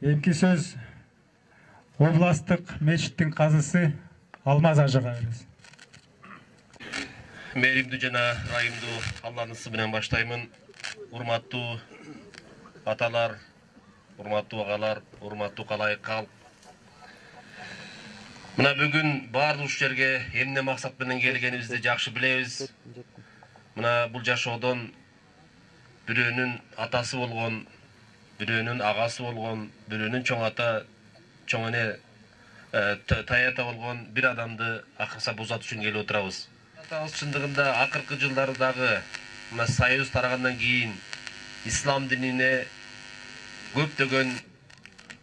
Эмки сөз областық мечиттин казысы Алмаз ажыга беребиз. Мээримдүү жана ырайымдуу Алланын ысы менен баштаймын. Урматтуу аталар, урматтуу агалар, урматтуу калайык калк. Мына бүгүн баардык ушул жерге эмне максат менен келгенибизди жакшы билебиз. Мына бул жашоодон бирөөнүн атасы болгон, бирөөнүн агасы болгон, бирөөнүн чоң ата, чоң эне таята болгон бир адамды акырса бузат үчүн келип отурабыз. Атабыз чындыгында акыркы жылдардагы мына союз тарагандан кийин ислам динине көптөгөн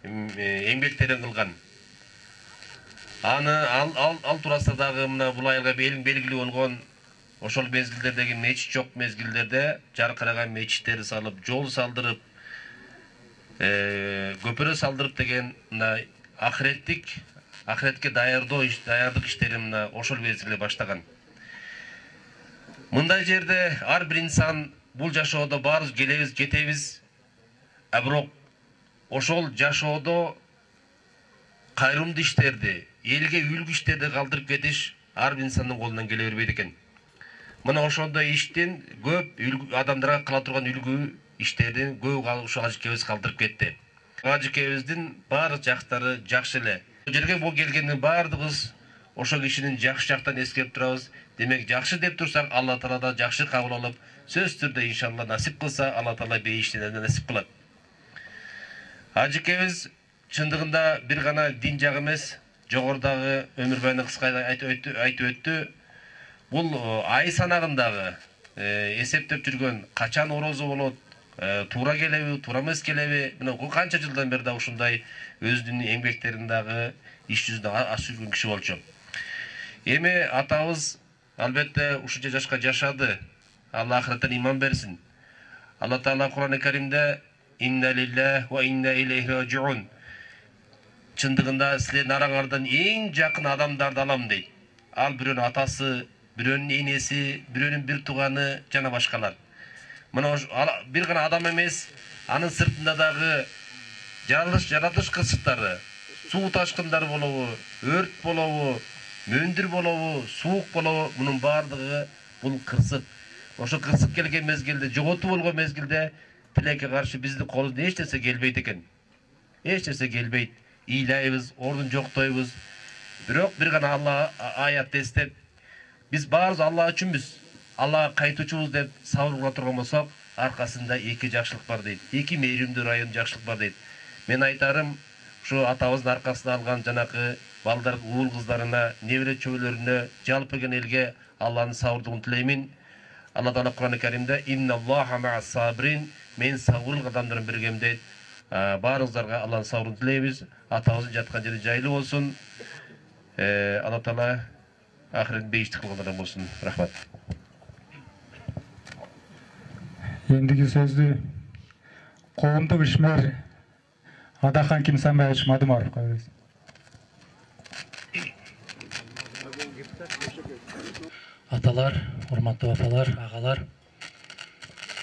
эмгектерин кылган. Ал туурасында дагы мына бул айылга белгилүү болгон ошол мезгилдердеги мечит жок мезгилдерде жаркыраган мечиттерди салып, жол салдырып, көпүрө салдырып деген мына ахиретке даярдык иштерин мына ошол мезгилде баштаган. Мындай жерде ар бир инсан бул жашоодо баарыбыз келебиз, жетебиз. Бирок ошол жашоодо кайрымдуу иштерди, элге үлгү иштерди калтырып кетиш ар бир инсандын колунан келе бербейт экен. Мына ошондой иштин көп адамдарга кыла турган үлгү иштердин көп ушул ажыкебиз калтырып кетти. Ажыкебиздин баардык жактары жакшы эле. Бул жерге бул келгендин баардыгыбыз ошол кишинин жакшы жактан эскерип турабыз. Демек жакшы деп турсак, Алла Таала да жакшы кабыл алып, сөз түрдө иншалла насип кылса, Алла Таала бейиштен насип кылат. Ажыкебиз чындыгында бир гана дин жагы эмес, жогорудагы өмүрбаяны кыска айтып өттү. Бул ай санагындагы эсептеп жүргөн качан орозо болот, туура келеби, туура эмес келеби, мына канча жылдан бери да ушундай өзүнүн эмгектерин дагы иш жүзүндө ашып жүргөн киши болчу. Эми атабыз албетте ушунча жашка жашады. Алла ахиреттен иман берсин. Алла Таала Кур'ан-ы Каримде «Инна лиллахи ва инна илейхи раджиун». Чындыгында силердин араңардан эң жакын адамдарды алам дейт. Ал бирөөнүн атасы, бирөөнүн энеси, бирөөнүн бир тууганы жана башкалар. Мына бир гана адам эмес, анын сыртында дагы жаратылыш кырсыктары, суу ташкындары болобу, өрт болобу, мөндүр болобу, суук болобу, мунун баардыгы бул кырсык. Ошо кырсык келген мезгилде, жоготуу болгон мезгилде тилекке каршы биздин колубуздан эч нерсе келбейт экен. Эч нерсе келбейт. Ыйлайбыз, ордун жоктойбуз. Бирок бир гана Алла аятты эстеп, биз баарыбыз Алла үчүнбүз, Аллага кайтуучубуз деп сабыр кыла турган болсок, аркасында эки жакшылык бар дейт. Эки мээримдүү ырайым жакшылык бар дейт. Мен айтарым, ушу атабыздын аркасына алган жанакы балдар, уул кыздарына, небере чөбөлөрүнө, жалпы ген элге Алланын сабырдыгын тилеймин. Алла Таала Кур'ан-ы Каримде «Инналлаха ма'ас сабирин», мен сабырлык адамдар менен биргем дейт. Баарыңыздарга Алланын сабырын тилейбиз. Атабыздын жаткан жери жайлуу болсун. Алла Таала ахирет бейиштик кылгандар болсун. Рахмат. Эндиги сөздү коомдук ишмер Адахан Кимсанбаевич Мадымаровго беребиз. Аталар, урматтуу апалар, агалар,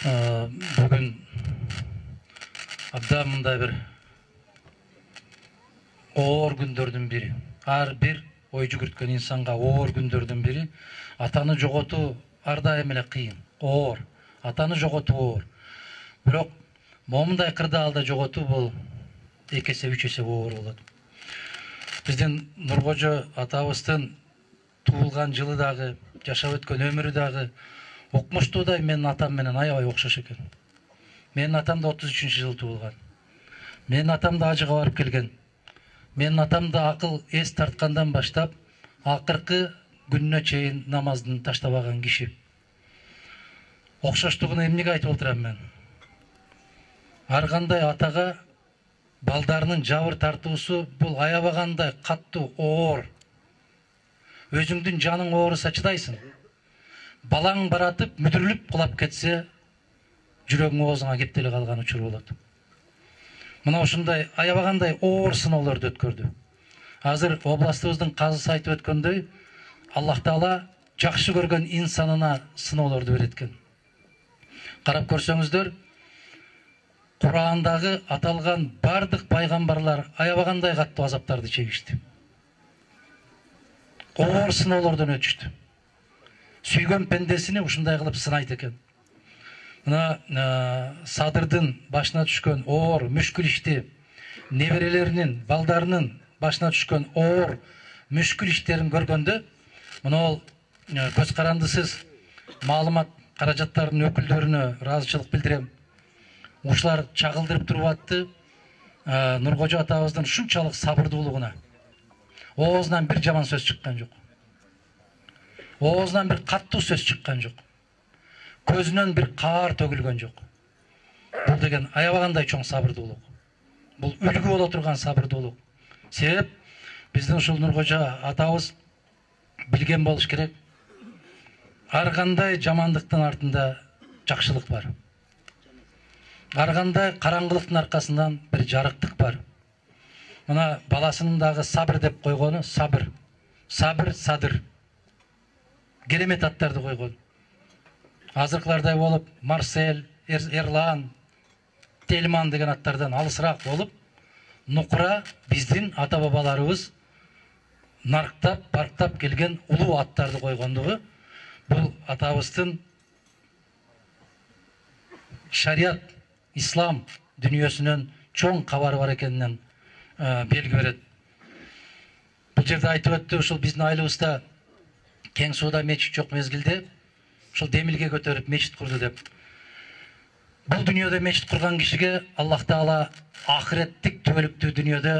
бүгүн абдан мындай бир оор күндөрдүн бири. Ар бир ой жүгүрткөн инсанга оор күндөрдүн бири. Атаны жоготуу ар дайым эле кыйын, оор. Атаны жоготуу оор. Бирок момундай кырдаалда жоготуу бул 2 эсе 3 эсе оор болот. Биздин Нуркожо атабыздын туулган жылы дагы, жашап өткөн өмүрү дагы окмуштуудай менин атам менен аябай окшош экен. Менин атам да 33-жылы туулган. Менин атам да ажыга барып келген. Менин атам да акыл эс тарткандан баштап акыркы күнүнө чейин намаздын таштабаган киши. Окшоштугуну эмнеге айтып отурам мен? Ар кандай атага балдарынын жабыр тартуусу бул аябагандай каттуу оор. Өзүңдүн жаның ооруса чыдайсың. Балаң баратып мүдүрүлүп кулап кетсе, жүрөгүң оозуңа кептеле калган учур болот. Мына ушундай аябагандай оор сыноолорду өткөрдү. Азыр областыбыздын казысы айтып өткөндөй, Аллах Таала жакшы көргөн инсанына сыноолорду берет экен. Карап көрсөңүздөр, Курандагы аталган бардык пайгамбарлар аябагандай каттуу азаптарды чегишти. Оор сыноолордон өтүштү. Сүйгөн пендесини ушундай кылып сынайт экен. Мына Садырдын башына түшкөн оор мүшкүл ишти, неберелеринин, балдарынын башына түшкөн оор мүшкүл иштерин көргөндө, мына ол көз карандысыз маалымат каражаттарынын өкүлдөрүнө ыраазычылык билдирем. Ушулар чагылдырып туруп атты Нуркожо атабыздын ушунчалык сабырдуулугуна. Оозунан бир жаман сөз чыккан жок. Оозунан бир каттуу сөз чыккан жок. Көзүнөн бир каар төгүлгөн жок. Бул деген аябагандай чоң сабырдуулук. Бул үлгү боло турган сабырдуулук. Себеп биздин ушул Нуркожо атабыз билген болуш керек. Ар кандай жамандыктын артында жакшылык бар. Ар кандай караңгылыктын аркасынан бир жарыктык бар. Мына баласынын дагы сабыр деп койгону сабыр. Сабыр, садыр. Керемет аттарды койгон. Азыркылардай болуп Марсель, Эрлан, Тельман деген аттардан алысыраак болуп, Нукура биздин ата бабаларыбыз нарктап, барктап келген улуу аттарды койгондугу бул атабыздын шарият, ислам дүнүйөсүнөн чоң кабары бар экенинен белги берет. Бул жерде айтып өттү, ушул биздин айылыбызда Кең сууда мечит жок мезгилде ушул демилге көтөрүп мечит курду деп. Бул дүнүйөдө мечит курган кишиге Аллах Таала ахиреттик түбөлүктүү дүнүйөдө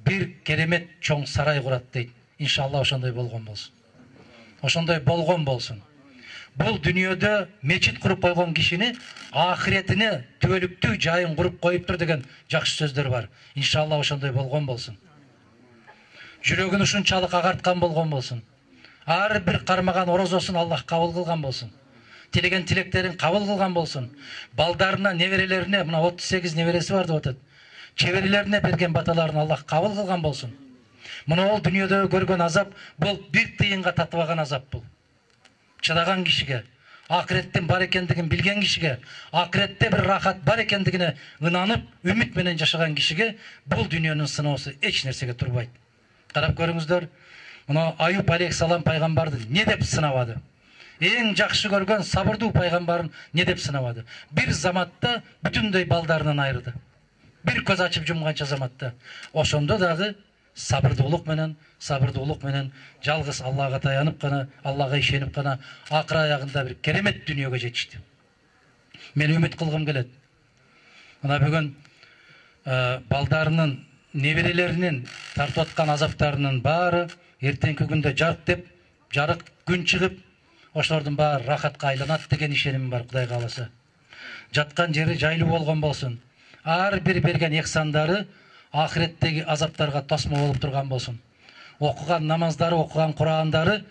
бир керемет чоң сарай курат дейт. Иншалла ошондой болгон болсун. Ошондой болгон болсун. Бул дүнүйөдө мечит куруп койгон кишини ахиретине түбөлүктүү жайын куруп коюптур деген жакшы сөздөр бар. Иншалла ошондой болгон болсун. Жүрөгүн ушунчалык агарткан болгон болсун. Ар бир кармаган орозосун Аллах кабыл кылган болсун. Тилеген тилектерин кабыл кылган болсун. Балдарына, неберелерине, мына 38 небереси бар деп атат. Чеберелерине берген баталарын Аллах кабыл кылган болсун. Мына ол дүнүйөдө көргөн азап бул бир тыйынга татыбаган азап бул. Чыдаган кишиге, акыреттин бар экендигин билген кишиге, акыретте бир рахат бар экендигине ынанып, үмүт менен жашаган кишиге бул дүнүйөнүн сыноосу эч нерсеге турбайт. Карап көрүңүздөр, мына Аюп алейхиссалам пайгамбарды не деп сынабады? Эң жакшы көргөн сабырдуу пайгамбарын не деп сынабады? Бир заматта бүтүндөй балдарынан айырды. Бир көз ачып жумганча заматта. Ошондо дагы сабырдуулук менен жалгыз Аллага таянып гана, Аллага ишенип гана акыр аягында бир керемет дүнүйөгө жетишти. Мен үмүт кылгым келет. Мына бүгүн балдарынын, неберелеринин тартып аткан азаптарынын баары эртеңки күндө жарык күн чыгып, ошолордун баары рахатка айланат деген ишенимим бар, Кудай кааласа. Жаткан жери жайлуу болгон болсун. Ар бир берген ихсандары ахиреттеги азаптарга тосмо болуп турган болсун. Окуган намаздары, окуган Курандары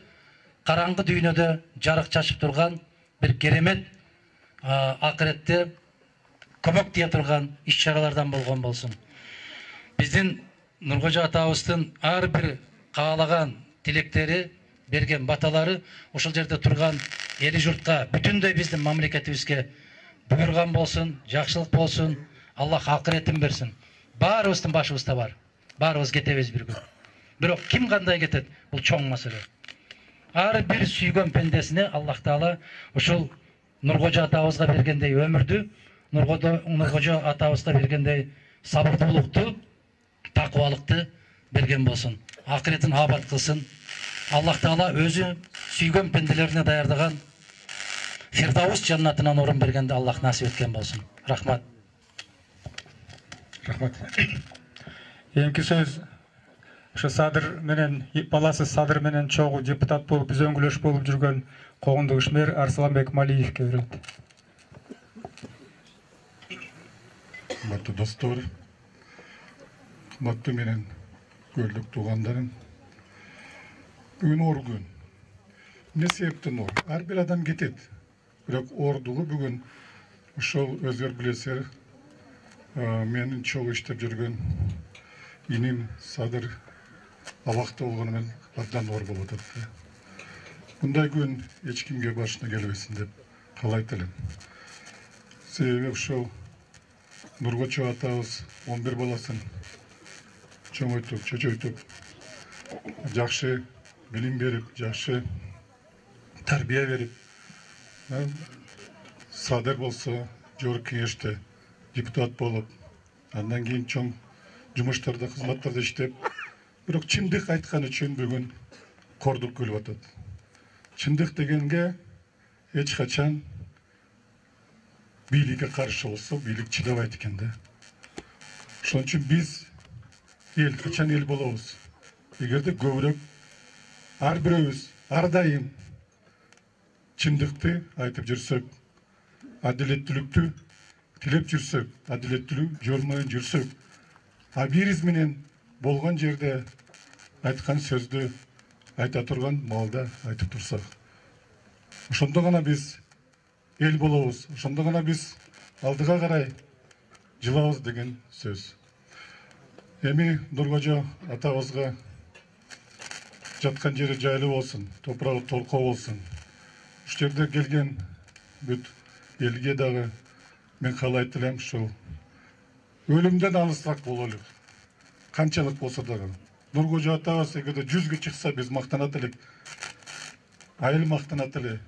караңгы дүйнөдө жарык чачып турган бир керемет акыретте көмөк тие турган иш-чаралардан болгон болсун. Биздин Нуркожо атабыздын ар бир каалаган тилектери, берген баталары ошол жерде турган эли журтка, бүтүндөй биздин мамлекетибизге буйрган болсун, жакшылык болсун, Аллах акыретин берсин. Баарыбыздын башыбызда бар. Баарыбыз кетебиз бир күн. Бирок ким кандай кетет? Бул чоң маселе. Ар бир сүйгөн пендесине Аллах Таала ушул Нуркожо атабызга бергендей өмүрдү, Нуркожо атабызга бергендей сабырдуулукту, такыбалыкты берген болсун. Акыретин абат кылсын. Аллах Таала өзү сүйгөн пенделерине даярдаган Фирдаус жаннатынан орун бергенде Аллах насип эткен болсун. Рахмат. Рахмат. Эңки сөз ошо Садыр менен, баласы Садыр менен чогуу депутат болуп, үзөңгүлөш болуп жүргөн Когундук ишмер Арсыланбек Малиевке берилет. Кымбаттуу достор, кымбаттуу менен көрдүк туугандарым. Бүгүн оор күн. Эмне себептен оор? Ар бир адам кетет. Бирок оордугу бүгүн ошол өзүңөр билесиздер, менин чогуу иштеп жүргөн иним Садыр абакта болгону менен абдан оор болуп атат. Мындай күн эч кимге башына келбесин деп каалайт элем. Себеби ошол Нургочо атабыз 11 баласын чоңойтуп, чөчөйтүп, жакшы билим берип, жакшы тарбия берип, Садыр болсо, жогорку кеңеште депутат болуп, андан кийин чоң жумуштарда, кызматтарда иштеп, бирок чындык айткан үчүн бүгүн кордук көлүп атат. Чындык дегенге эч качан бийликке каршы болсо, бийлик чыдабайт экен да. Ошон үчүн биз эл, качан эл болобуз? Эгерде көбүрөөк ар бирөөбүз ар дайым чындыкты айтып жүрсөк, адилеттүүлүктү тилеп жүрсөк, адилеттүүлүк жормойон жүрсөк, бириз менен болгон жерде айткан сөздү айта турган маалда айтып турсак, ошондо гана биз эл болобуз, ошондо гана биз алдыга карай жылабыз деген сөз. Эми Нургожо атабызга жаткан жери жайлуу болсун, топурагы толкоо болсун. Ушу жерде келген бүт элге дагы мен каалайт элем ушул өлүмдөн алысыраак бололук. Канчалык болсо дагы. Нургожо атабыз эгерде 100ге чыкса биз мактанат элек. Айыл мактанат эле,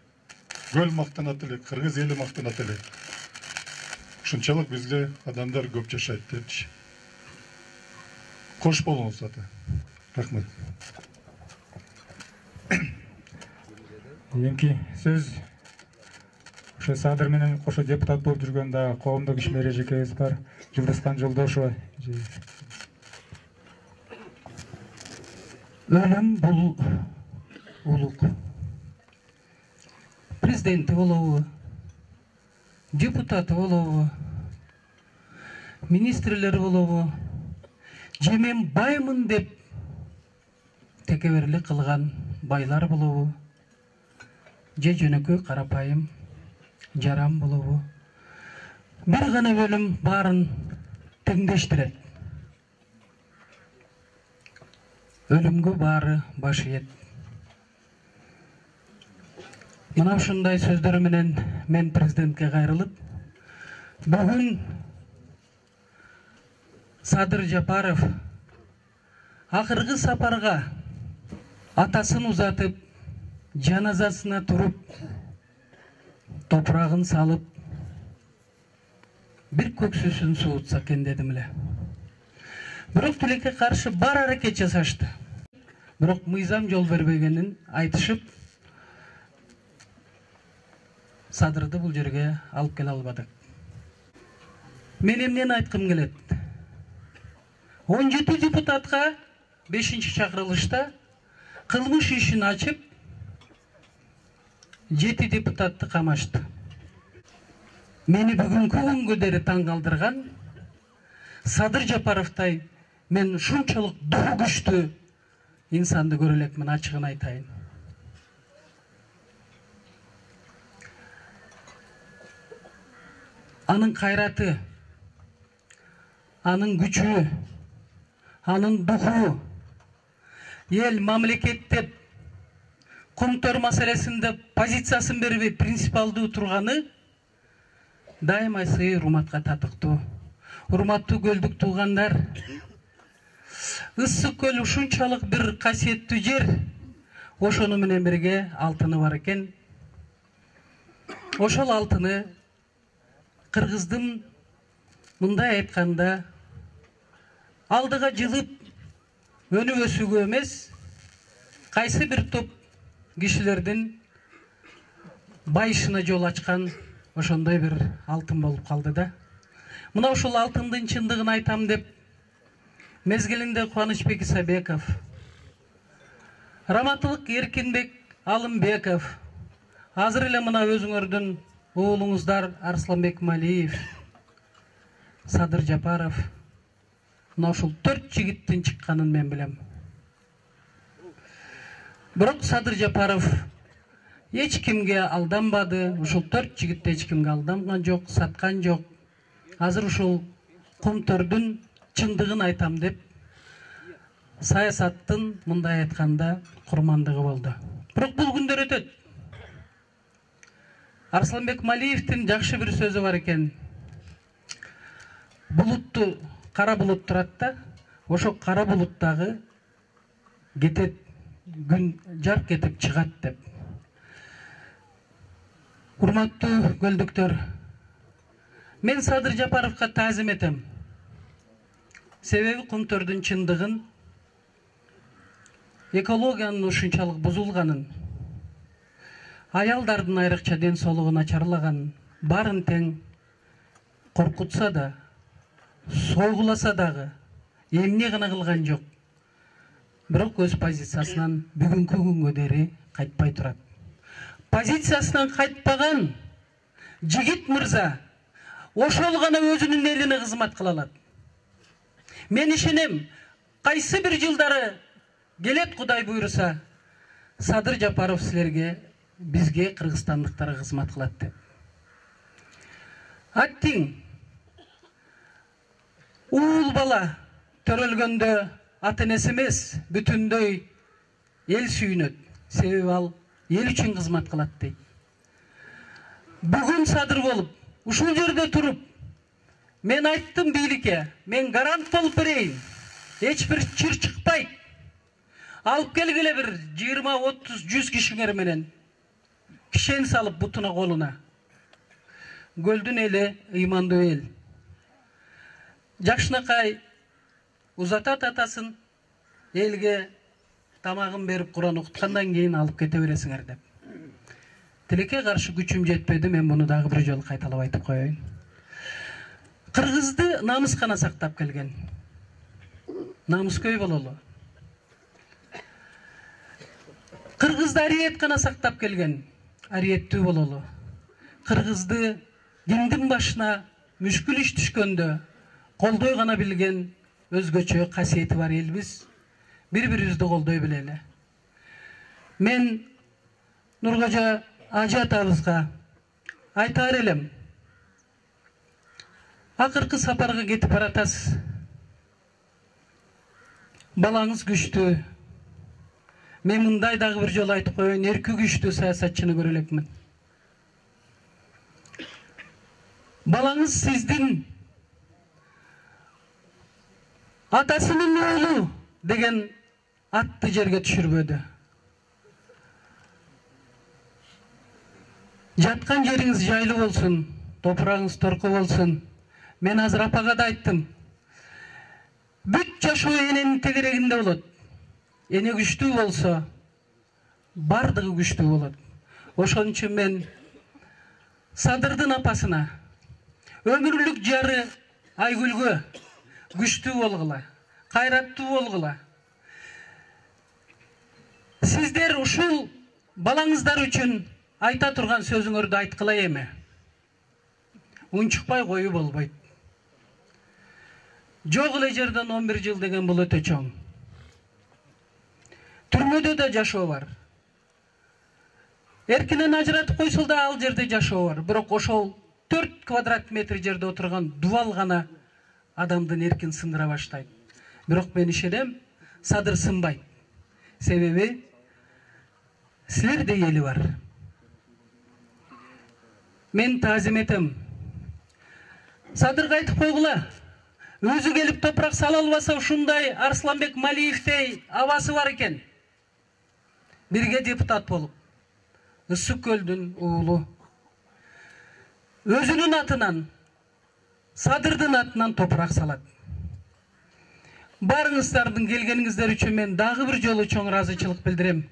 көл мактанат эле, кыргыз эли мактанат эле. Ушунчалык бизде адамдар көп жашайт депчи. Кош болуңуз ата. Рахмат. Эми сөз ошо Садыр менен кошо депутат болуп жүргөн дагы коомдук ишмер эжекебиз бар, Жылдызхан Жолдошова. Өлім бұл улук. Президенти болобу, депутаты болобу, министрлери болобу, же мен баймын деп текеберлик кылган байлар болобу, же жөнөкөй карапайым жарам болобу. Бир гана өлүм баарын теңдештирет. Өлүмгө баары баш ийет. Мына ушундай сөздөр менен мен президентке кайрылып, бүгүн Садыр Жапаров акыркы сапарга атасын узатып, жаназасына туруп, топурагын салып, бир көксүсүн суутса экен дедим эле. Бирок тилекке каршы бар аракет жасашты. Бирок мыйзам жол бербегенин айтышып, Садырды бул жерге алып келе албадык. Мен эмнени айткым келет? 17 депутатка 5-чакырылышта кылмыш ишин ачып, 7 депутатты камашты. Мени бүгүнкү күнгө дери таң калтырган Садыр Жапаровтай мен ушунчалык дуу күчтүү инсанды көрө элекмин, ачыгын айтайын. Анын кайраты, анын күчү, анын духу, ел мамлекет деп Кумтөр маселесинде позициясын бербей принципалдуу турганы дайыма сый урматка татыктуу. Урматтуу көлдүк туугандар, Ысык көл ушунчалык бир касиеттүү жер, ошону менен бирге алтыны бар экен. Ошол алтыны кыргыздын мындай айтканда алдыга жылып өнүп өсүүгө эмес, кайсы бир топ кишилердин байышына жол ачкан ошондой бир алтын болуп калды да. Мына ушул алтындын чындыгын айтам деп мезгилинде Кубанычбек Исабеков, Раматылык Эркинбек Алымбеков, азыр эле мына өзүңөрдүн уулуңуздар Арсланбек Малиев, Садыр Жапаров, мына ушул 4 жигиттин чыкканын мен билем. Бирок Садыр Жапаров эч кимге алданбады, ушул 4 жигитте эч кимге алданган жок, саткан жок. Азыр ушул Кумтөрдүн чындыгын айтам деп саясаттын мындай айтканда курмандыгы болду. Бирок бул күндөр өтөт. Арсланбек Малиевдин жакшы бир сөзү бар экен. булутту кара булут турат да, ошо кара булуттагы кетет, күн жарк этип чыгат деп. Урматтуу көлдүктөр, мен Садыр Жапаровго таазим этем. Себеби Кумтөрдүн чындыгын, экологиянын ушунчалык бузулганын, аялдардын айрыкча ден соолугун начарлаганын барын тең коркутса да, сойгуласа дагы эмне гана кылган жок. Бирок өз позициясынан бүгүнкү күнгө дери кайтпай турат. Позициясынан кайтпаган жигит мырза ошол гана өзүнүн элине кызмат кыла алат. Мен ишенем, кайсы бир жылдары келет Кудай буйруса, Садыр Жапаров силерге, бизге, кыргызстандыктарга кызмат кылат деп. Аттиң, уул бала төрөлгөндө ата энеси эмес, бүтүндөй эл сүйүнөт. Себеби ал эл үчүн кызмат кылат дейт. Бүгүн Садыр болуп, ушул жерде туруп, мен айттым бийликке, мен гарант болуп берейин. Эч бир чыр чыкпайт. Алып келгиле бир 20, 30, 100 кишиңер менен кишен салып бутуна колуна. Көлдүн эли ыймандуу эл. Жакшынакай узатат атасын, элге тамагын берип Куран окуткандан кийин алып кете бересиңер деп. Тилекке каршы күчүм жетпеди, мен муну дагы бир жолу кайталап айтып коеюн. Кыргызды намыс гана сактап келген. Намыскөй бололу. Кыргызды ариет гана сактап келген. Ариеттүү бололу. Кыргызды диндин башына мүшкүл иш түшкөндө колдой гана билген өзгөчө касиети бар элбиз. Бири-бирибизди колдой билели. Мен Нургожа ажы атабызга айтаар элем. Акыркы сапарга кетип баратасыз. Балаңыз күчтүү. Мен мындай дагы бир жолу айтып коеюн, эрки күчтүү саясатчыны көрө элекмин. Балаңыз сиздин атасынын оолу деген атты жерге түшүрбөдү. Жаткан жериңиз жайлуу болсун, топурагыңыз торку болсун. Мен азыр апага да айттым. Бүт жашоо эненин тегерегинде болот. Эне күчтүү болсо, бардыгы күчтүү болот. Ошон үчүн мен Садырдын апасына, өмүрлүк жары Айгүлгө күчтүү болгула, кайраттуу болгула. Сиздер ушул балаңыздар үчүн айта турган сөзүңөрдү айткыла эми. Унчукпай коюу болбойт. Жок эле жерден 11 жыл деген бул өтө чоң. Түрмөдө да жашоо бар. Эркинен ажыратып койсол да ал жерде жашоо бар. Бирок ошол 4 квадрат метр жерде отурган дубал гана адамдын эркин сындыра баштайт. Бирок мен ишенем, Садыр сынбайт. Себеби силерде эли бар. Мен таазим этем. Садырга айтып койгула. Өзү келип топурак сала албаса, ушундай Арсланбек Малиевдей абасы бар экен. Бирге депутат болуп, Ысык көлдүн уулу. Өзүнүн атынан, Садырдын атынан топурак салат. Барыңыздардын келгениңиздер үчүн мен дагы бир жолу чоң ыраазычылык билдирем.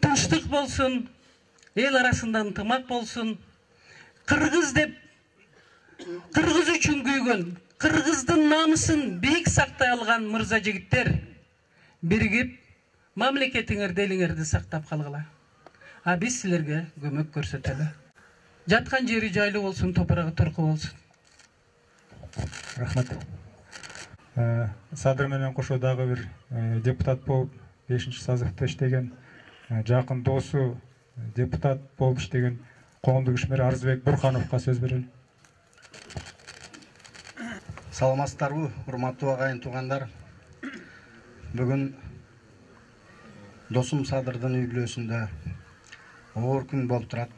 Тынчтык болсун, эл арасында ынтымак болсун. Кыргыз деп, кыргыз үчүн күйгөн, кыргыздын намысын бийик сактай алган мырза жигиттер биригип мамлекетиңерди, элиңерди сактап калгыла. А биз силерге көмөк көрсөтөлү. Жаткан жери жайлуу болсун, топурагы торку болсун. Рахмат. Садыр менен кошо дагы бир депутат болуп 5-сазыкта иштеген, жакын досу депутат болуп иштеген коомдук ишмер Арзыбек Бурхановго сөз берели. Саламатсыздарбы, урматтуу агайын туугандар. Бүгүн досум Садырдын үй бүлөсүндө оор күн болуп турат.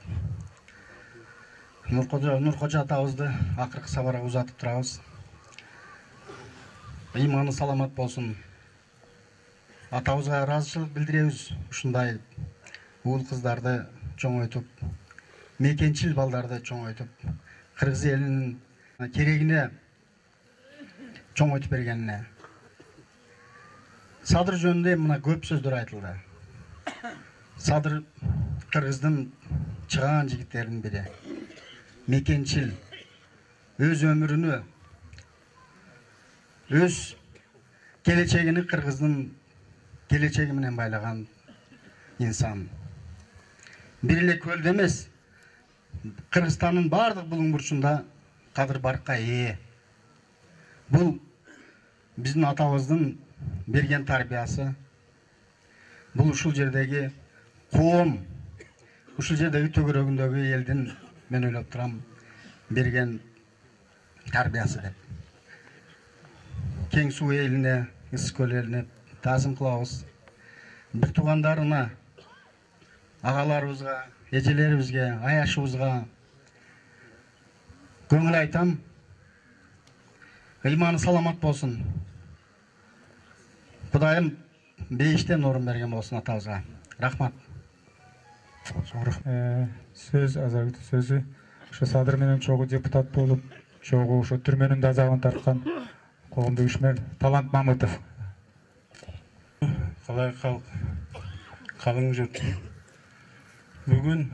Нұрқожа атабызды акыркы сапарга узатып турабыз. Иманы саламат болсын. Атабызга ыраазычылык билдиребиз. Ушундай уул кыздарды чоңойтуп, мекенчил балдарды чоңойтуп, кыргыз элинин керегине чоңойтуп бергенине. Садыр жөнүндө мына көп сөздөр айтылды. Садыр кыргыздын чыгаан жигиттеринин бири. Мекенчил, өз өмүрүнү, өз келечегини кыргыздын келечеги менен байлаган инсан. Бир эле көлдө эмес, Кыргызстандын бардык булуң бурчунда кадыр баркка ээ. Бул биздин атабыздын берген тарбиясы. Бул ушул жердеги коом, ушул жердеги төгөрөгүндөгү элдин, мен ойлоп турам, берген тарбиясы деп. Кең суу элине, Ысык көл элине таазым кылабыз. Бир туугандарына, агаларыбызга, эжелерибизге, аяшыбызга көңүл айтам. Ыйманы саламат болсун. Кудайым бейиштен орун берген болсун атабызга. Рахмат. Сөз азагыт сөзү ошо Садыр менен чогуу депутат болуп, чогуу ошо түрмөнүн да азабын тарткан коомдук ишмер Талант Мамытов. Калай калың жұрт. Бүгін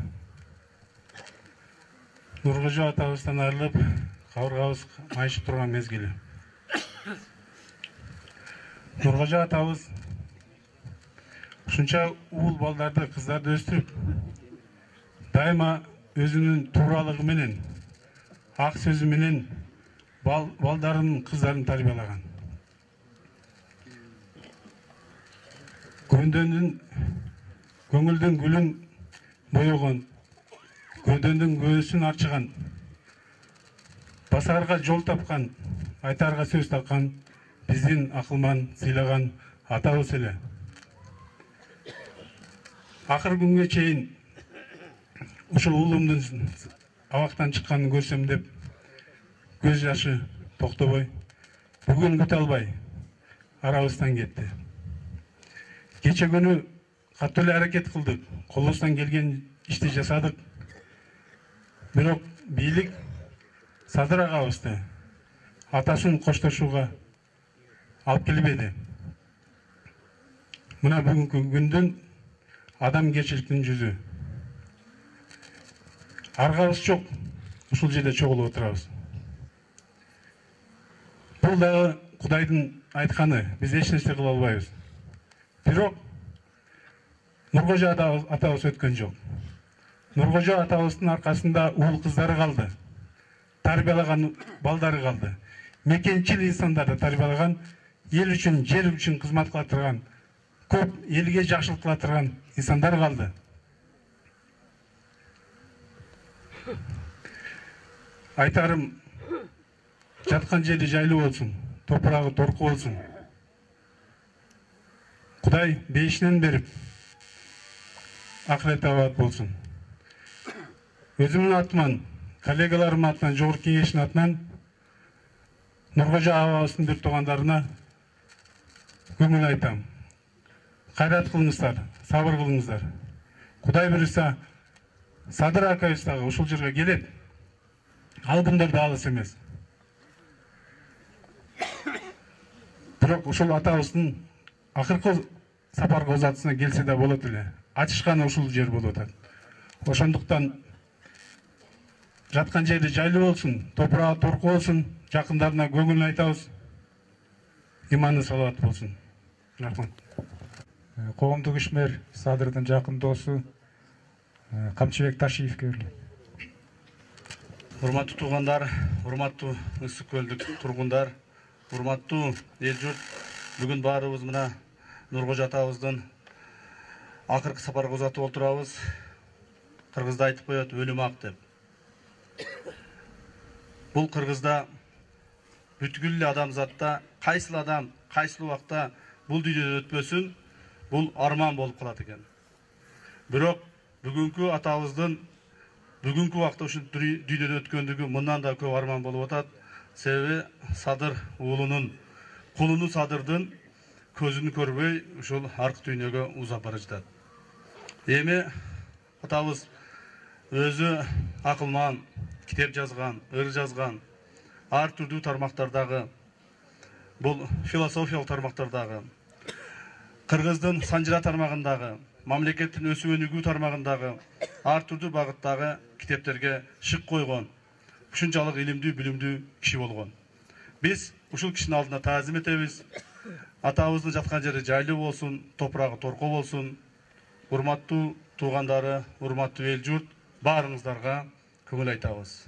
Нұрғожа атабыздан айрылып, кабыргабыз майышып турган мезгили. Нұрғожа атабыз ушунча уул балдарды, кыздарды өстүрүп, дайыма өзүнүн тууралыгы менен, ак сөзү менен балдарын, кыздарын тарбиялаган. Көңүлдүн гүлүн боёгон, көдөндүн көзүн арчыган, басарга жол тапкан, айтарга сөз тапкан, биздин акылман сыйлаган атабыз эле. Акыр күнгө чейин ушул уулумдун абактан чыкканын көрсөм деп көз жашы токтобой, бүгүн күтө албай арабыздан кетти. Кече күнү катуу эле аракет кылдык, колубуздан келген ишти жасадык. Бирок бийлик Садыр агабызды атасын коштошууга алып келбеди. Мына бүгүнкү күндүн адамгерчиликтин жүзү. Аргабыз жок, ушул жерде чогулуп отурабыз. Бул дагы Кудайдын айтканы, биз эч нерсе кыла албайбыз. Бирок Нургожа атабыз өткөн жок. Нургожа атабыздын аркасында уул кыздары калды. Тарбиялаган балдары калды. Мекенчил инсандарды тарбиялаган, эл үчүн, жер үчүн кызмат кыла турган, көп элге жакшылык кыла турган инсандар калды. Айтарым, жаткан жери жайлуу болсун, топурагы торку болсун. Кудай бейишинен берип, акырет абад болсун. Өзүмдүн атыман, коллегаларымдын атынан, жогорку кеңештин атынан Нургожа абабыздын бир туугандарына көңүл айтам. Кайрат кылыңыздар, сабыр кылыңыздар. Кудай буюрса, Садыр акабыз дагы ушул жерге келет. Ал күндөр да алыс эмес. Бирок ушул атабыздын акыркы сапарга узатысына келсе да болот эле. Ачышканы ушул жер болуп атат. Ошондуктан жаткан жери жайлуу болсун, топурагы торку болсун, жакындарына көңүл айтабыз. Иманы саламат болсун. Рахмат. Коомдук ишмер Садырдын жакын досу Камчыбек Ташиевке берилет. Урматтуу туугандар, урматтуу Ысык көлдүк тургундар, урматтуу эл журт, бүгүн баарыбыз мына Нургожа атабыздын акыркы сапарга узатып отурабыз. Кыргызда айтып коет, өлүм ак деп. Бул кыргызда бүткүл эле адамзатта кайсыл адам, кайсыл убакта бул дүйнөдөн өтпөсүн, бул арман болуп калат экен. Бирок бүгүнкү атабыздын бүгүнкү убакта ушул дүйнөдө өткөндүгү мындан да көп арман болуп атат. Себеби Садыр уулунун, кулуну Садырдын көзүн көрбөй ушул аркы дүйнөгө узап бара жатат. Эми атабыз өзү акылман, китеп жазган, ыр жазган, ар түрдүү тармактардагы, бул философиялык тармактардагы, кыргыздын санжыра тармагындагы, мамлекеттин өсүп өнүгүү тармагындагы ар түрдүү багыттагы китептерге шык койгон, ушунчалык илимдүү, билимдүү киши болгон. Биз ушул кишинин алдына таазим этебиз. Атабыздын жаткан жери жайлуу болсун, топурагы торко болсун. Урматтуу туугандары, урматтуу эл журт, баарыңыздарга көңүл айтабыз.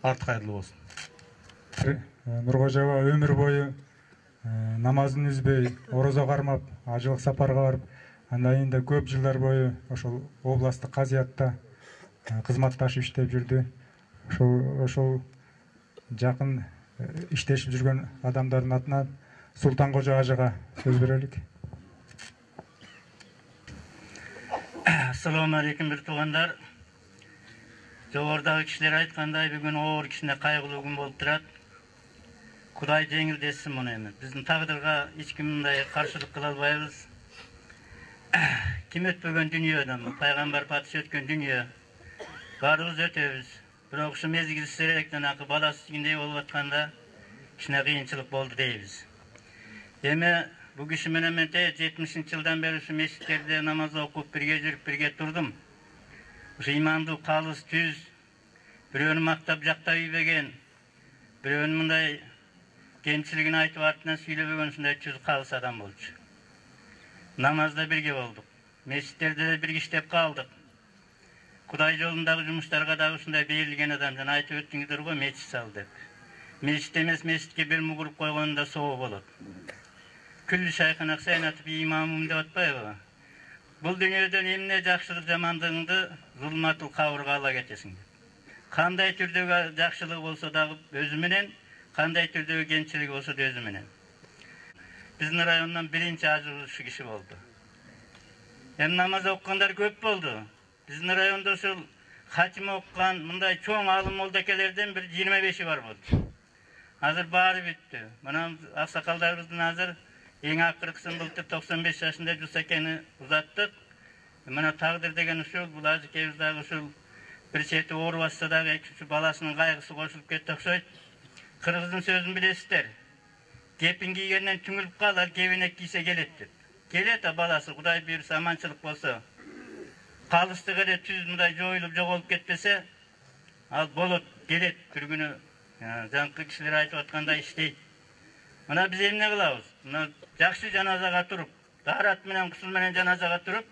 Арт кайырлуу болсун. Нуркожого өмүр бою намазын үзбөй, орозо кармап, ажылык сапарга барып, андан кийин да көп жылдар бою ошол областтык казыятта кызматташып иштеп жүрдү. Ошол жакын иштешип жүргөн адамдардын атынан Султан Кожо ажыга сөз берелик. Assalomu alaykum bir tug'anlar. Jogordagi kishilar aytganday bugun og'ir kishine qayg'uli kun bo'lib turadi. Xudoy jengildesin buni endi. Bizning taqdirga hech kim bunday qarshilik qila olmaymiz. Kim o'tmagan dunyodan, payg'ambar patish o'tgan dunyo. Barimiz o'tamiz. Biroq shu mezgil serekdan aqib balasiginday bo'lib atganda kishine qiyinchilik bo'ldi deymiz. Endi bu kishi menen men 70-yıldan beri şu mescitlerde namaz okup birge жүрүп birge turdum. Şu imandı kalız tüz, biröөнү maktap jaktap ийбеген, biröөнү mınday gençiligini aytıp artından süйлөбөгөн şunday tüz kalız adam bolчу. Namazda birge bolduk. Mescitlerde de birge iштеп kaldık. Kuday yolundagı jumuşlarga da şunday berilgen adamdan aytıp öttüңүздөр go mescit sal dep. Mescit emes, mescitke bir mugurup koygonda soğuk bolot. Küllü şeyhin aksayn atıp imamım dep atpayбы. Bul dünyödön emne jakşılık jamandığındı zulmatul kavurga ala geçesin. Kanday türdögü jakşılık bolsa da özü menen, kanday türdögü gençilik bolsa da özü menen. Bizdin rayondan birinci ajılışı kişi boldu. Hem namaz okkanlar köp boldu. Bizdin rayonda uşul hatim okkan, mınday çoğun alım moldakelerden bir 25'i var boldu. Hazır bari bitti. Bana aksakallarımızın hazır en akırkısın bulup 95 yaşında Cüsekeni uzattık. Bana takdir degen uşul, bu azık evizdagi uşul bir çeti oğru bassa da şu balasının kaygısı koşulup ketti okşoyt. Kırgızın sözünü bilesizler. Kepin giygenden tüngülüp kalar, kevinek giyse gelettir. Gelet de balası, Kuday bir samançılık bolsa. Kalıstığı da tüz muday joyulup jogolup ketpese, al bolup gelet bir günü. Jankı kişiler aytıp atkanda işteyt. Mana biz emne kılabız? Muna jakşı janazaga turup, darat menen kusul menen janazaga turup,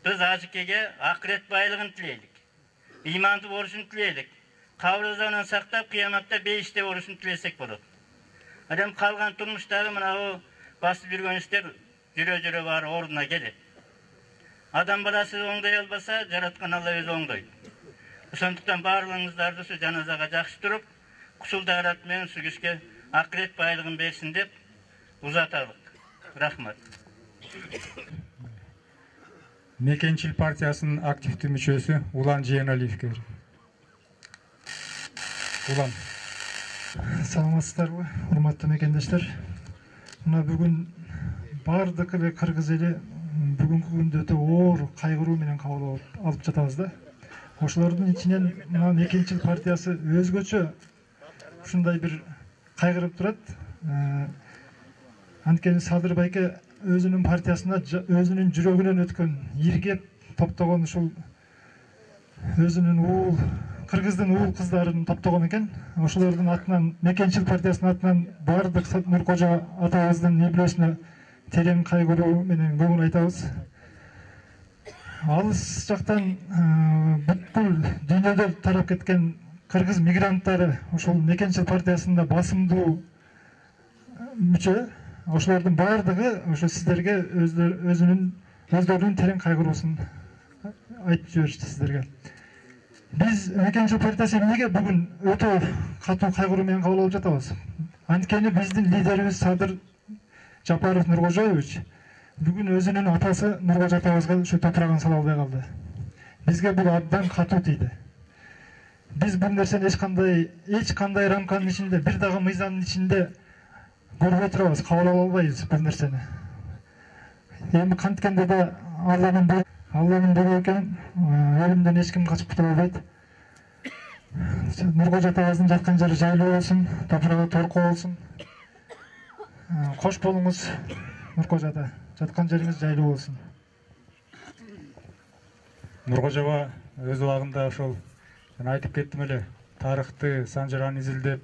biz ajikege ahiret baylığını tileylik. İmandı boruşunu tileylik. Kavrazdan saktap, kıyamatda beyişte boruşunu tilesek bolot. Adam kalgan turmuştagı mına o basıp yürgön işler jüre var orduna gelir. Adam balası oңдой albasa, jaratkan Allah özü oңdойт. Ошондуктан барлыгыңыздарды şu janazaga jakşı turup, kusul darat menen şu kişiге ahiret baylığını bersin dep uzatalık. Rahmat. Мекенчил партиясынын активдүү мүчөсү Улан Жээналиевке. Улан. Саламатсыздарбы, урматтуу мекендештер. Мына бүгүн бардык эле кыргыз эли бүгүнкү күндө өтө оор кайгыруу менен кабыл алып жатабыз да. Ошолордун ичинен мына Мекенчил партиясы өзгөчө ушундай бир кайгырып турат. Анткени Садыр байке өзүнүн партиясына өзүнүн жүрөгүнөн өткөн иргеп топтогон ушул өзүнүн уул кыргыздын уул кыздарын топтогон экен. Ошолордун атынан Мекенчил партиясынын атынан бардык Нуркожо атабыздын небилесине терең кайгыруу менен көңүл айтабыз. Алыс жактан бүткүл дүйнөдө тарап кеткен кыргыз мигранттары ошол Мекенчил партиясында басымдуу мүчө. Ошолордун бардыгы ошо сиздерге өздөрүнүн терең кайгыруусун айтып жиберишти сиздерге. Биз Мекенчил партиясы эмнеге бүгүн өтө катуу кайгыруу менен кабыл алып жатабыз? Анткени биздин лидерибиз Садыр Жапаров Нуркожоевич бүгүн өзүнүн атасы Нуркожо атабызга ошо топурагын сала албай калды. Бизге бул абдан катуу тийди. биз бул нерсени эч кандай рамканын ичинде, бир дагы мыйзамдын ичинде көрбөй турабыз, кабыл ала албайбыз бул нерсени. Эми канткенде да Алланын буйругу экен, элимден эч ким качып кутула албайт. Нуркожо атабыздын жаткан жери жайлуу болсун, топурагы торко болсун. Кош болуңуз, Нуркожо ата, жаткан жериңиз жайлуу болсун. Нуркожоға өз убагында ошол жана айтып кеттим эле, тарыхты санжыран изилдеп,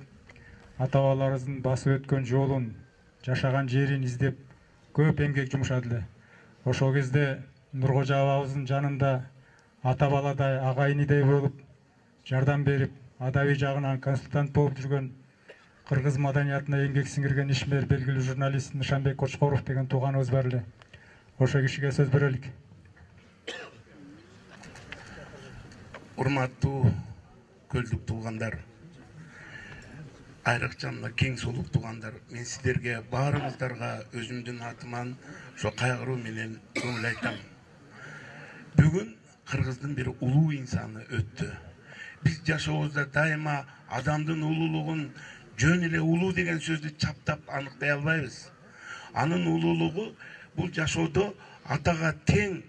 ата-бабаларыбыздын басып өткөн жолун, жашаган жерин издеп көп эмгек жумушады эле. Ошол кезде Нуркожо абабыздын жанында ата-баладай, ага-инидей болуп, жардам берип, адабий жагынан консультант болуп жүргөн, кыргыз маданиятына эмгек сиңирген ишмер, белгилүү журналист Нышанбек Кочкоров деген тууганыбыз бар эле. Ошо кишиге сөз берелик. Урматтуу көлдүк туугандар, айрыкча кең солук туугандар, мен сиздерге баарыңыздарга өзүмдүн атыман ошо кайгыруу менен көңүл айтам. Бүгүн кыргыздын бир улуу инсаны өттү. Биз жашообузда дайыма адамдын улуулугун жөн эле улуу деген сөздү чаптап аныктай албайбыз. Анын улуулугу бул жашоодо атага тең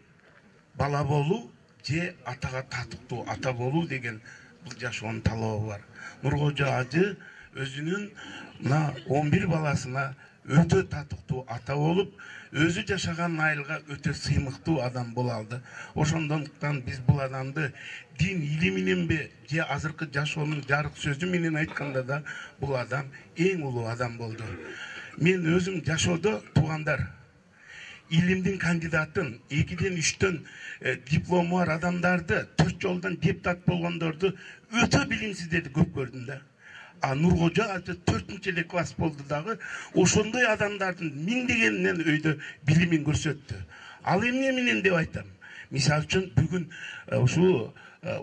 бала болуу же атага татыктуу ата болуу деген бул жашоонун талабы бар. Нуркожо ажы өзүнүн мына 11 баласына өтө татыктуу ата болуп, өзү жашаган айылга өтө сыймыктуу адам боло алды. Ошондоктон биз бул адамды дин илиминенби же азыркы жашоонун жарык сөзү менен айтканда да бул адам эң улуу адам болду. Мен өзүм жашоодо туугандар илимдин кандидатын, 2-ден 3-төн диплому бар адамдарды, 4 жолдон депутат болгондорду өтө билимсиздерди көп көрдүм да. А Нуркожо ажы 4-эле класс болду дагы, ошондой адамдардын миңдегенинен өйдө билимин көрсөттү. Ал эмне менен деп айтам? Мисалы үчүн бүгүн ушул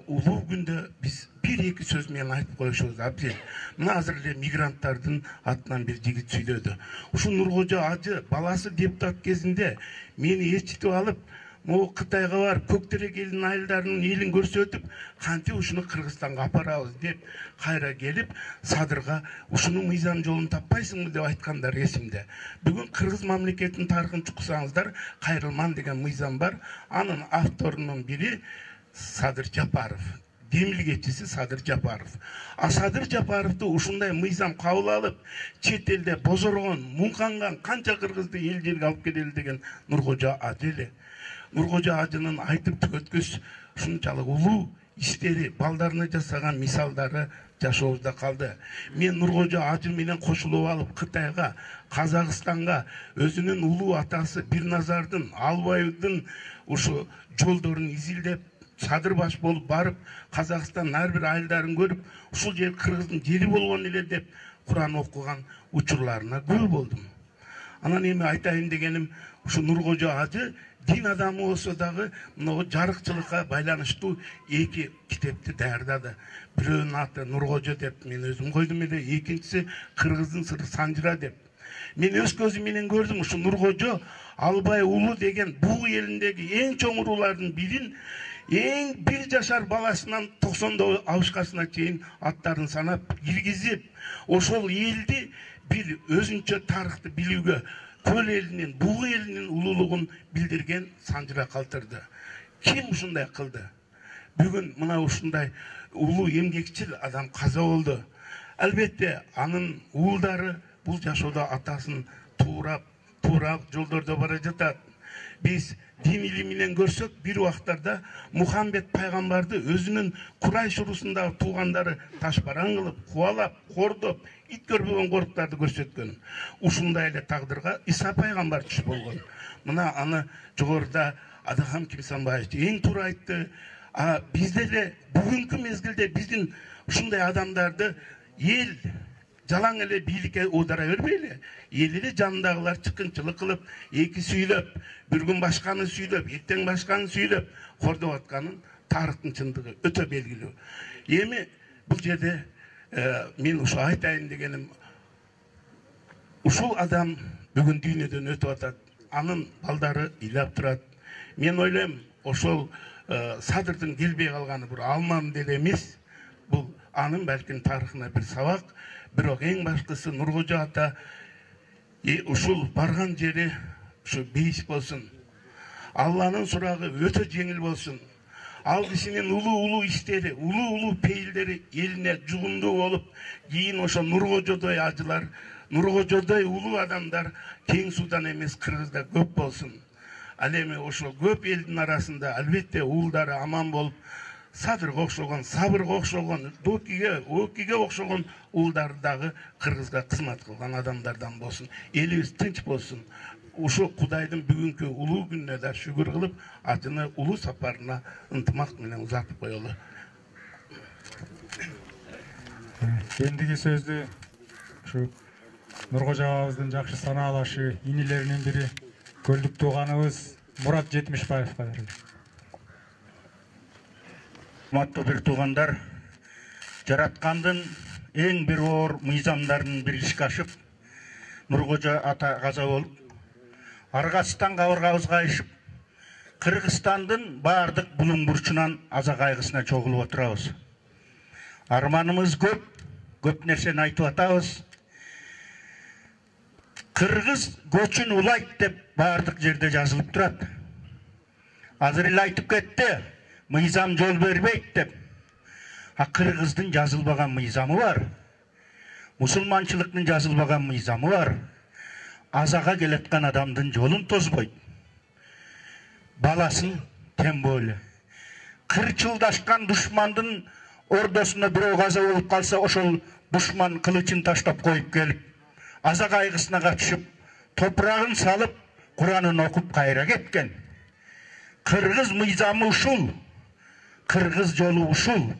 улуу күндө биз 1-2 сөз менен айтып коюшубуз абзел. Мына азыр эле мигранттардын атынан бир жигит сүйлөдү. Ушул Нуркожо ажы баласы депутат кезинде мени ээрчитип алып, могу Кытайга барып, Көктерек элинин айылдарынын элин көрсөтүп, кантип ушуну Кыргызстанга апарабыз деп кайра келип, Садырга ушуну мыйзам жолун таппайсыңбы деп айткандар эсимде. Бүгүн Кыргыз мамлекетинин тарыхын чуксаңыздар, Кайрылман деген мыйзам бар. Анын авторунун бири Садыр Жапаров, демилгечиси Садыр Жапаров. А Садыр Жапаровду ушундай мыйзам кабыл алып, чет элде бозоргон, муңканган канча кыргызды эл жерге алып келели деген Нуркожо ажы эле. Нуркожо ажынын айтып түгөткүс ушунчалык улуу иштери, балдарына жасаган мисалдары жашообузда калды. Мен Нуркожо ажы менен кошулуп алып Кытайга, Казакстанга өзүнүн улуу атасы Бирназардын, Албайдын ушу жолдорун изилдеп, Садыр баш болуп барып, Казакстандын ар бир айылдарын көрүп, ушул жер Кыргыздын жери болгон эле деп Куран окуган учурларына күбө болдум. Анан эми айтайын дегеним, ушу Нуркожо ажы дин адамы болсо дагы мына жарыкчылыкка байланыштуу 2 китепти даярдады. Бирөөнүн аты Нуркожо деп мен өзүм койдум эле, экинчиси Кыргыздын сыры Санжыра деп. Мен өз көзүм менен көрдүм, ушу Нуркожо Албай улуу деген Бугу элиндеги эң чоң уруулардын бирин эң 1 жашар баласынан 90 абышкасына чейин аттарын санап киргизип, ошол элди бир өзүнчө тарыхты билүүгө, Көл элинин, Бугу элинин улуулугун билдирген Санжыра калтырды. Ким ушундай кылды? Бүгүн мына ушундай улуу эмгекчил адам каза болду. Албетте анын уулдары бул жашоодо атасын туурап жолдордо бара жатат. Биз дин илиминен көрсөк, бир убактарда Мухаммед пайгамбарды өзүнүн Курайш урусундагы туугандары ташбаран кылып, кубалап, кордоп, ит көрбөгөн коруктарды көрсөткөн. Ушундай эле тагдырга Иса пайгамбар түш болгон. Мына аны жогоруда Адахам Кимсанбаевич эң туура айтты. Бизде эле бүгүнкү мезгилде биздин ушундай адамдарды эл жалаң эле бийликке оодара бербейли. Эл эле жанындагылар чыккынчылык кылып, эки сүйлөп, бир күн башканы сүйлөп, эртең башканы сүйлөп кордоп атканын тарыхтын чындыгы өтө белгилүү. Эми бул жерде мен ушу айтайын дегеним, ушул адам бүгүн дүйнөдөн өтүп атат, анын балдары ыйлап турат. Мен ойлойм, ошол Садырдын келбей калганы бир алмам деле эмес, бұл анын бәлкім тарихына бір сабақ. Бирок эң башкысы Нуркожо ата ушул барган жери ушу бейиш болсун. Алланын сурагы өтө жеңил болсун. Ал кишинин улуу иштери, улуу пейилдери элине жугумдуу болуп, кийин ошо Нуркожодой ажылар, Нуркожодой улуу адамдар кең судан эмес Кыргызда көп болсун. Ал эми ошо көп элдин арасында албетте уулдары аман болуп, Садырга окшогон, Сабырга окшогон, Окиге окшогон уулдар дагы Кыргызга кызмат кылган адамдардан болсун. Элибиз тынч болсун. Ушо Кудайдын бүгүнкү улуу күнүнө да шүгүр кылып, атыны улуу сапарына ынтымак менен узатып коелу. Эндиги сөздү ушу Нуркожо агабыздын жакшы санаалашы инилеринин бири Көлдүк тууганыбыз Мурат Жетимишбаевга берилет. Урматтуу бир туугандар, жараткандын эң бир оор мыйзамдарын бир ишке ашып, Нуркожо ата каза болуп, Аргастан кабыргабыз кайышып, Кыргызстандын баардык булуң бурчунан аза кайгысына чогулуп отурабыз. Арманымыз көп нерсени айтып атабыз. Кыргыз көчүн улайт деп баардык жерде жазылып турат. Азыр эле айтып кетти, мыйзам жол бербейт деп. Кыргыздын жазылбаган мыйзамы бар. Мусулманчылыктын жазылбаган мыйзамы бар. Азага келеткан адамдын жолун тозбойт. Баласын тембөө эле. Кырчылдашкан душмандын ордосуна бирөө каза болуп калса, ошол душман кылычын таштап коюп келип, аза кайгысына катышып, топурагын салып, Куранын окуп кайра кеткен. Кыргыз мыйзамы ушул. Кыргыз жолу ушул.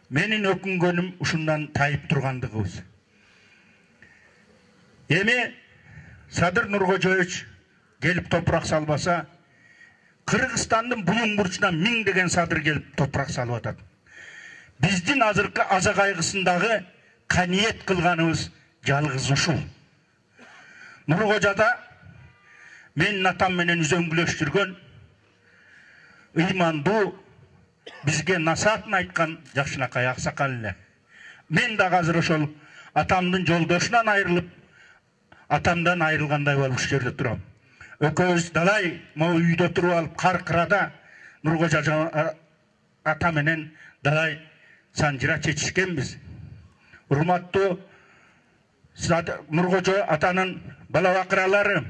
Менин өкүнгөнүм ушундан тайып тургандыгыбыз. Эми Садыр Нуркожоевич келип топурак салбаса, Кыргызстандын булуң бурчунан миңдеген садыр келип топурак салып атат. Биздин азыркы аза кайгысындагы каниет кылганыбыз жалгыз ушул. Нуркожода менин атам менен үзөңгүлөштүргөн ыймандуу, бизге насаатын айткан жакшынакай аксакал эле. Мен да азыр ошол атамдын жолдошунан айрылып, атамдан айрылгандай болуп ушул жерде турам. Экөөбүз далай могу үйдө туруп алып, Каркырада Нуркожо ата менен далай санжыра чечишкенбиз. Урматтуу Нуркожо атанын бала бакыралары,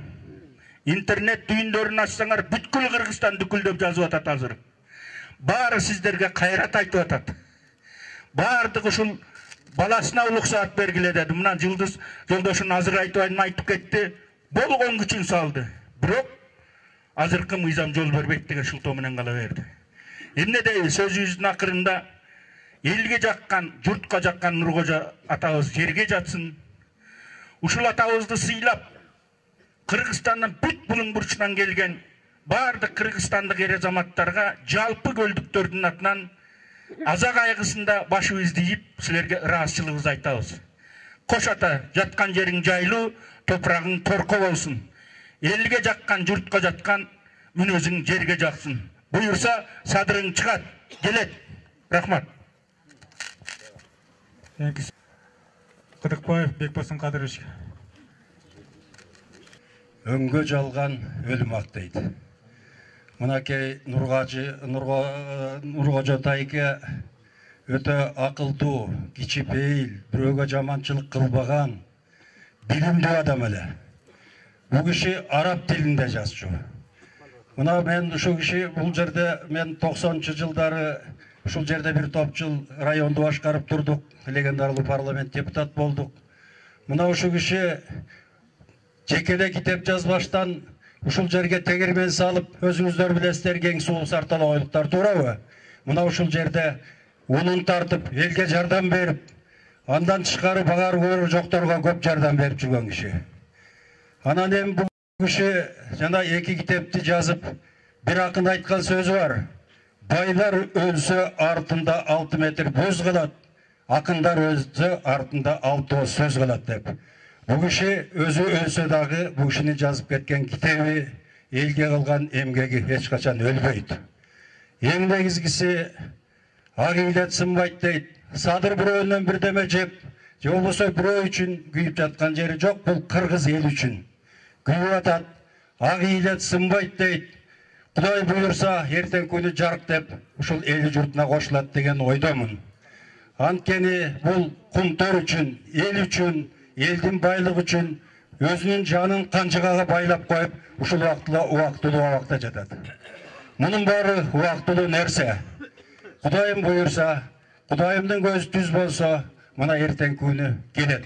интернет түйүндөрүн ачсаңар, бүткүл Кыргызстан дүкүлдөп жазып атат азыр. Баары сиздерге кайрат айтып атат. Баардык ушул баласына улук саат бергиле деди. Мына Жылдыз жолдошун азыр айтып кетти. Болгон күчүн салды. Бирок азыркы мыйзам жол бербейт деген шылтоо менен кала берди. Эмне дейбиз? Сөзүбүздүн акырында элге жаккан, журтка жаккан Нуркожо атабыз жерге жатсын. Ушул атабызды сыйлап, Кыргызстандын бүт булуң бурчунан келген баардык кыргызстандык эр азаматтарга жалпы көлдүктөрдүн атынан аза кайгысында башыбызды ийип, силерге ыраазычылыгыбызды айтабыз. Кош ата, жаткан жериң жайлуу, топурагың торко болсун. Элге жаккан, журтка жаткан, мүнөзүң жерге жаксын. Буюрса, садырың чыгат, келет. Рахмат. Кыдыкбаев Бекбосын Кадырович. Өңгө жалган өлүм актайт. Мынакей Нуркожо тайке өтө акылдуу, кичипейил, бирөөгө жаманчылык кылбаган, билимдүү адам эле. Бул киши араб тилинде жазчу. Мына мен ушул киши бул жерде мен 90-чы жылдары ушул жерде бир топ жыл районду башкарып турдук, легендарлуу парламент депутат болдук. Мына ушул киши жекеле китеп жазбаштан ушул жерге тегермен салып, өзүңүздөр билесиздер, кең суу сартала ойлуктар туурабы? Мына ушул жерде унун тартып, элге жардам берип, андан тышкары багар көрөр жокторго көп жардам берип жүргөн киши. Анан эми бул киши жана 2 китепти жазып, бир акын айткан сөзү бар. Байлар өлсө артында 6 метр бөз калат, акындар өлсө артында 6 сөз калат деп. Бул киши өзү өлсө дагы бул кишинин жазып кеткен китеби, элге кылган эмгеги эч качан өлбөйт. Эң негизгиси ак ийлет сынбайт дейт. Садыр бирөөнөн бирдеме жеп, же болбосо бирөө үчүн күйүп жаткан жери жок. Бул кыргыз эл үчүн күйүп атат. Ак ийлет сынбайт дейт. Кудай буйрса эртең күнү жарык деп ушул эл журтуна кошулат деген ойдомун. Анткени бул кумтор үчүн, эл үчүн, элдин байлыгы үчүн өзүнүн жанын канчыгага байлап коюп, ушул убактылуу абакта жатат. Мунун баары убактылуу нерсе. Кудайым буйрса, Кудайымдын көзү түз болсо, мына эртең күнү келет.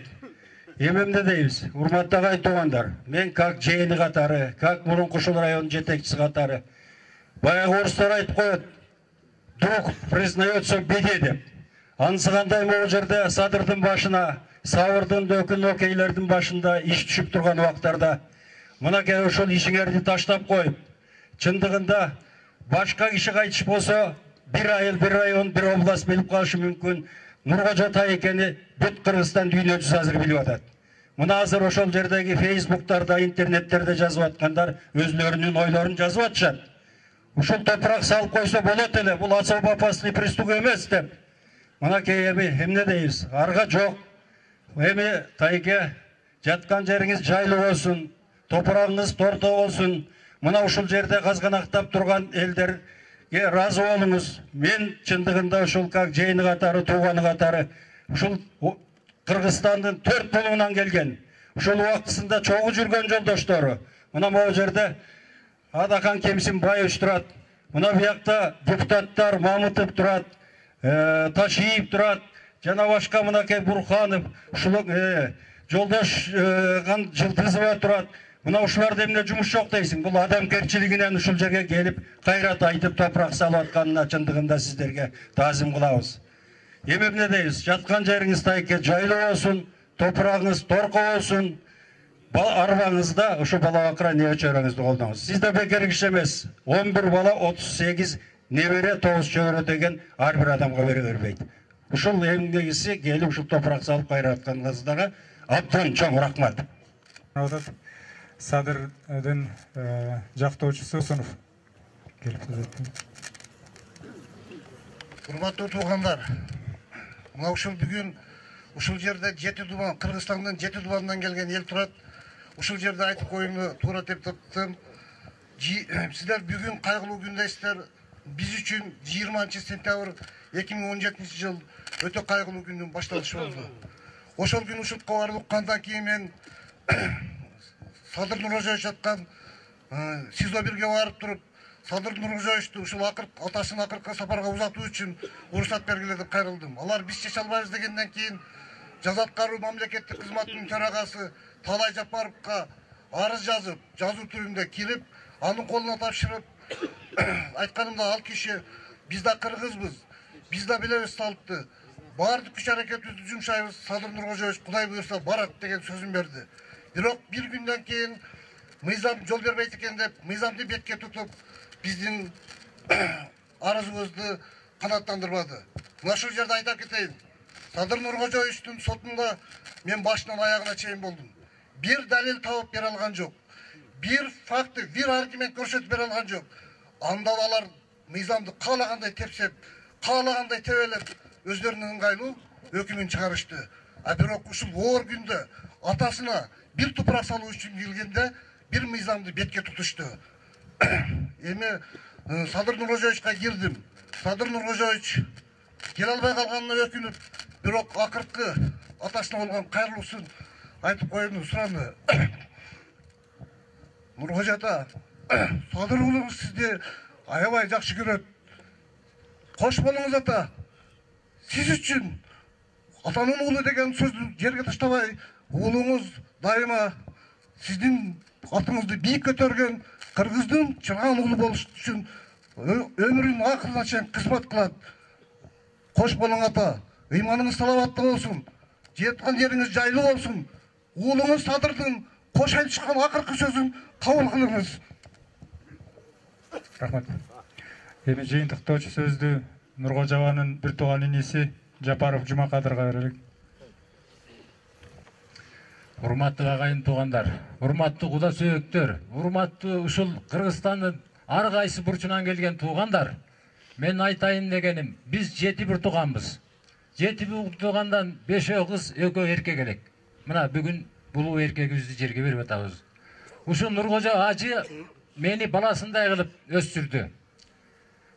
Эмемде дейбиз, урматтуу агай туугандар, мен как жээни катары, как мурунку ушул районун жетекчиси катары, баягы орустар айтып коет, друг признается в беде деп. Ансығандай могу жерде Садырдын башына, Сабырдын дөкүн окейлердин башында иш түшүп турган убактарда, мынакей ошол ишиңерди таштап коюп, чындыгында башка киши кайтыш болсо, bir айыл, bir район, bir область билип калышы мүмкүн. Нуркожо экени бүт Кыргызстан дүйнө жүзү азыр билип атат. Мына азыр ошол жердеги фейсбуктарда, интернеттерде жазып аткандар өзлөрүнүн ойлорун жазып атышат. Ушул топурак салып койсо болот эле, бул особо опасный преступ эмес деп. Мынакей эми эмне дейбиз? Арга жок. Эми тайге жаткан жериңиз жайлуу болсун, топурагыңыз торто болсун. Мына ушул жерде казганактап турган элдерге разы болуңуз. Мен чындыгында ушул как жейни катары, тууганы катары, ушул Кыргызстандын 4 булугунан келген, ушул убактысында чогуу жүргөн жолдоштору. Мына могу жерде Адахан Кемсинбаевич турат. Мына буякта депутаттар Мамытов турат, Ташиев турат, жана башка мынакей Бурханов, ушул жолдош Жылдызова турат. Мына ушуларда эмне жумуш жок дейсиң? Бул адамгерчилигинен ушул жерге келип, кайрат айтып топурак салып атканына чындыгында сиздерге таазим кылабыз. Эми эмне дейбиз? Жаткан жериңиз тайке жайлуу болсун, топурагыңыз торко болсун. Арбаңызда ушу бала бакыра небе чөйрөңүздү колдоңуз. Сизде бекер киши эмес. 11 бала 38 небере 9 чөйрө деген ар бир адамга бере бербейт. Ушул эмгегиси келип ушул топурак салып кайрат атканыңыздарга абдан чоң рахмат. Садырдын жактоочусу Сунов келип сөз. Урматтуу туугандар, мына ушул бүгүн ушул жерде 7 дубан, Кыргызстандын 7 дубанынан келген ел турат. Ушул жерде айтып коюуну туура деп таптым. Сиздер бүгүн кайгылуу күндесиздер. Биз үчүн 20 сентябрь 2017 жыл өтө кайгылуу күндүн башталышы болду. Ошол күн ушутка барып уккандан кийин мен Садыр Нуркожоевич жаткан СИЗО 1ге барып туруп, Садыр Нуркожоевичту ушул атасын акыркы сапарга узатуу үчүн уруксат бергиле деп кайрылдым. Алар биз чече албайбыз дегенден кийин жаза аткаруу мамлекеттик кызматынын төрагасы Талай Жапаровго арыз жазып, жазуу түрүндө кирип, анын колуна тапшырып, айтканымда ал киши биз да кыргызбыз, биз да билебиз салтты, баардык күч аракетибизди жумшайбыз, Садыр Нуркожоевич Кудай буйрса барат деген сөзүн берди. Бирок бир күндөн кийин мыйзам жол бербейт экен деп, мыйзамды бетке тутуп, биздин арызыбызды канааттандырбады. Мына ушул жерде айта кетейин. Садыр Нуркожоевичтин сотунда мен башынан аягына чейин болдум. Bir dalil tavıp бере алган жок. Bir факты, bir аргумент көрсөтүп бере алган жок. Анда алар мыйзамды каалагандай тепсеп, каалагандай тебелеп, өздөрүнүн ыңгайлуу өкүмүн чыгарышты. А бирок ушул оор күндө атасына bir тупурак салуу үчүн келгенде bir мыйзамды бетке тутушту. Эми Садыр Нуркожоевичке кирдим. Садыр Нуркожоевич келе албай калганына өкүнүп, бирок акыркы атасына болгон кайрылуусун айтып коюуну сураны. Нуркожо ата, Садыр уулуңуз сизди аябай жакшы көрөт. Кош болуңуз ата. Сиз үчүн атанын уулу деген сөздү жерге таштабай, уулуңуз дайыма сиздин атыңызды бийик көтөргөн Кыргыздын чыган уулу болуш үчүн өмүрүнүн акырына чейин кызмат кылат. Кош болуң ата. Ыйманыңыз саламаттуу болсун. Жаткан жериңиз жайлуу болсун. Уулуңуз Садырдын кош айтышкан акыркы сөзүн кабыл кылыңыз. Рахмат. Эми жыйынтыктоочу сөздү Нуркожо аганын бир тууган иниси Жапаров Жумакадырга берелик. Урматтуу агайын туугандар, урматтуу куда сөөктөр, урматтуу ушул Кыргызстандын ар кайсы бурчунан келген туугандар. мен айтайын дегенім, біз 7 туғанбыз. 7 туғандан 5 қыз, 2 еркек элек. Мына бүгін бұл еркегімізді жерге беріп атабыз. Ушу Нуркожо ажы мени баласындай кылып өстүрдү.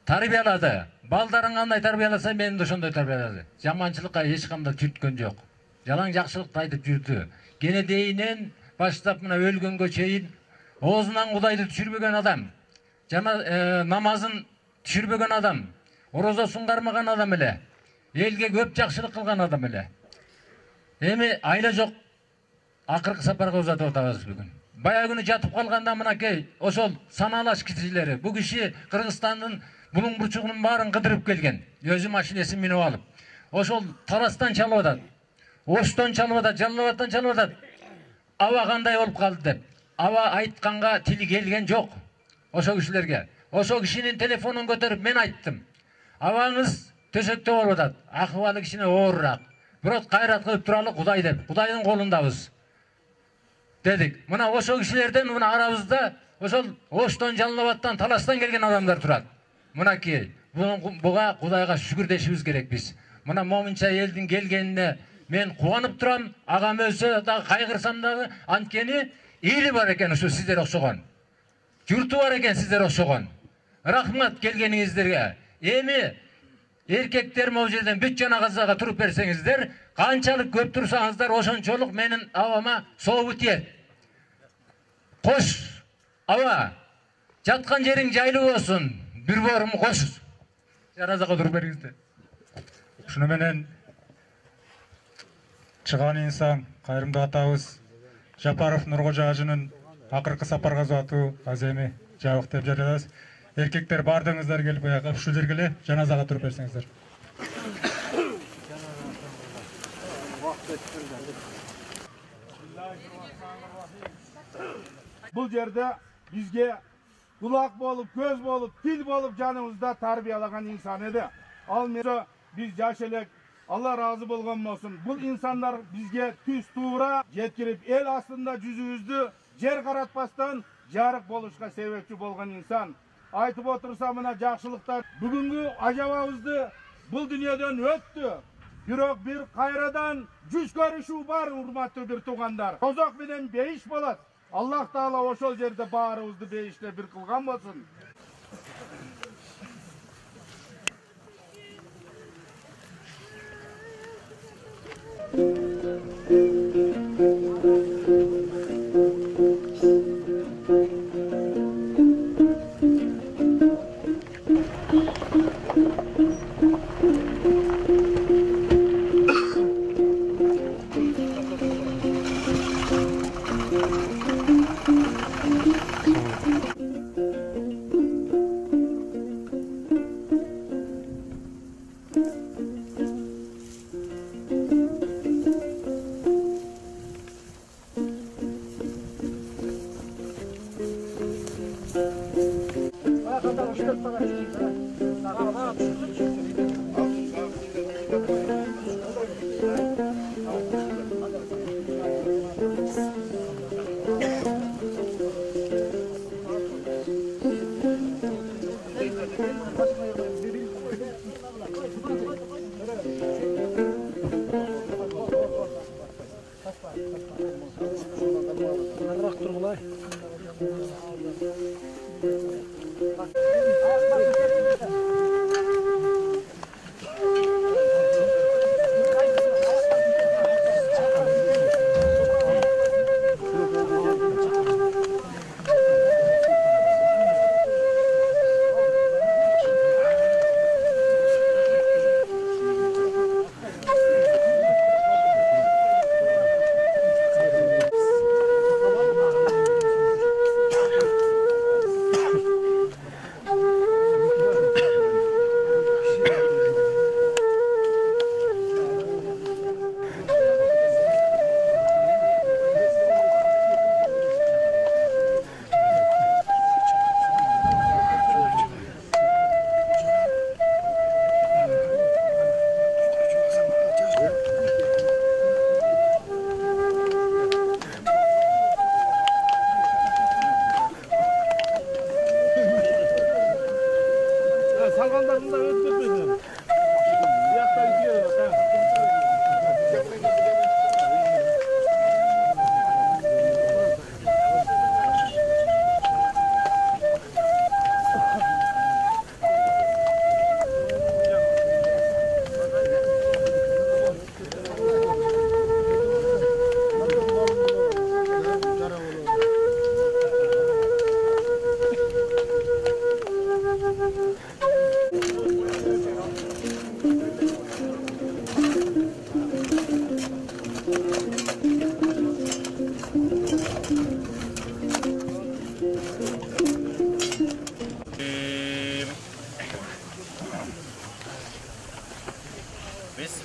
Тарбиялады. Балдарың кандай тарбияласа, мени да ошондой тарбиялады. Жаманчылыкка эч кандай түрткөн жок. Жалаң жакшылыкты айтып жүрдү. Кенедейинен баштап мына өлгөнгө чейин оозунан Кудайды түшүрбөгөн адам, жана намазын түшүрбөгөн адам, орозосун кармаган адам эле, элге көп жакшылык кылган адам эле. Эми айла жок акыркы сапарга узатып атабыз бүгүн. Бая күнү жатып калганда мынакей ошол саналаш кишилери, бу киши Кыргызстандын булуң бурчугунун баарын кыдырып келген. Өзү машинесин минип алып, ошол Тарастан чалып атат, Оштон чалып атат, Жалал-Абадтан чалып атат. Аба кандай болуп калды деп. Аба айтканга тили келген жок ошо кишилерге. Ошо кишинин телефонун көтөрүп мен айттым. Абаңыз төшөктө болуп атат, акыбалы кичине оорураак. Бирок кайрат кылып туралы Кудай деп. Кудайдын колундабыз дедик. Мына ошо кишилерден мына арабызда ошол Оштон, Жалал-Абадтан, Таластан келген адамдар турат. Мынакей, буга Кудайга шүгүр дешибиз керек биз. Мына момунча элдин келгенине мен кубанып турам. Агам өлсө да кайгырсам дагы, анткени эли бар экен ушу сиздер окшогон. Журту бар экен сиздер окшогон. Рахмат келгениңиздерге. Эми эркектер могу жерден бүт жана казага туруп берсеңиздер, канчалык көп турсаңыздар, ошончолук менин абама сообу тиет. Кош, аба, жаткан жериң жайлуу болсун. Bir borum koş. Janazaga туруп бериңиздер. Шуну менен чыган инсан, кайрымдуу атабыз Жапаров Нуркожо ажынын акыркы сапарга узатуу азыр эми жабык деп жарыялабыз. Эркектер бардыңыздар келип аяка ушул жерге эле жаназага туруп берсеңиздер. Бул жерде бизге kulak bolup, göz bolup, dil bolup canımızda tarbiyalagan insan edi. Al biz jaş elek, Allah razı bolgan bolsun. Bu insanlar bizge tüz tuğra jetkirip el aslında yüzübüzdü jer karatpastan jarık boluşka sebepçi bolgan insan. Aytıp otursa mına jakşılıklar bugünkü ajababızdı bu dünyadan öttü. Bирок bir kayradan жүз көрүшүү бар, урматтуу bir тугандар. Тозок менен бейиш болот. Allah Taala oşol jerde barыбызды beyişle bir kılgan bolsun. بسم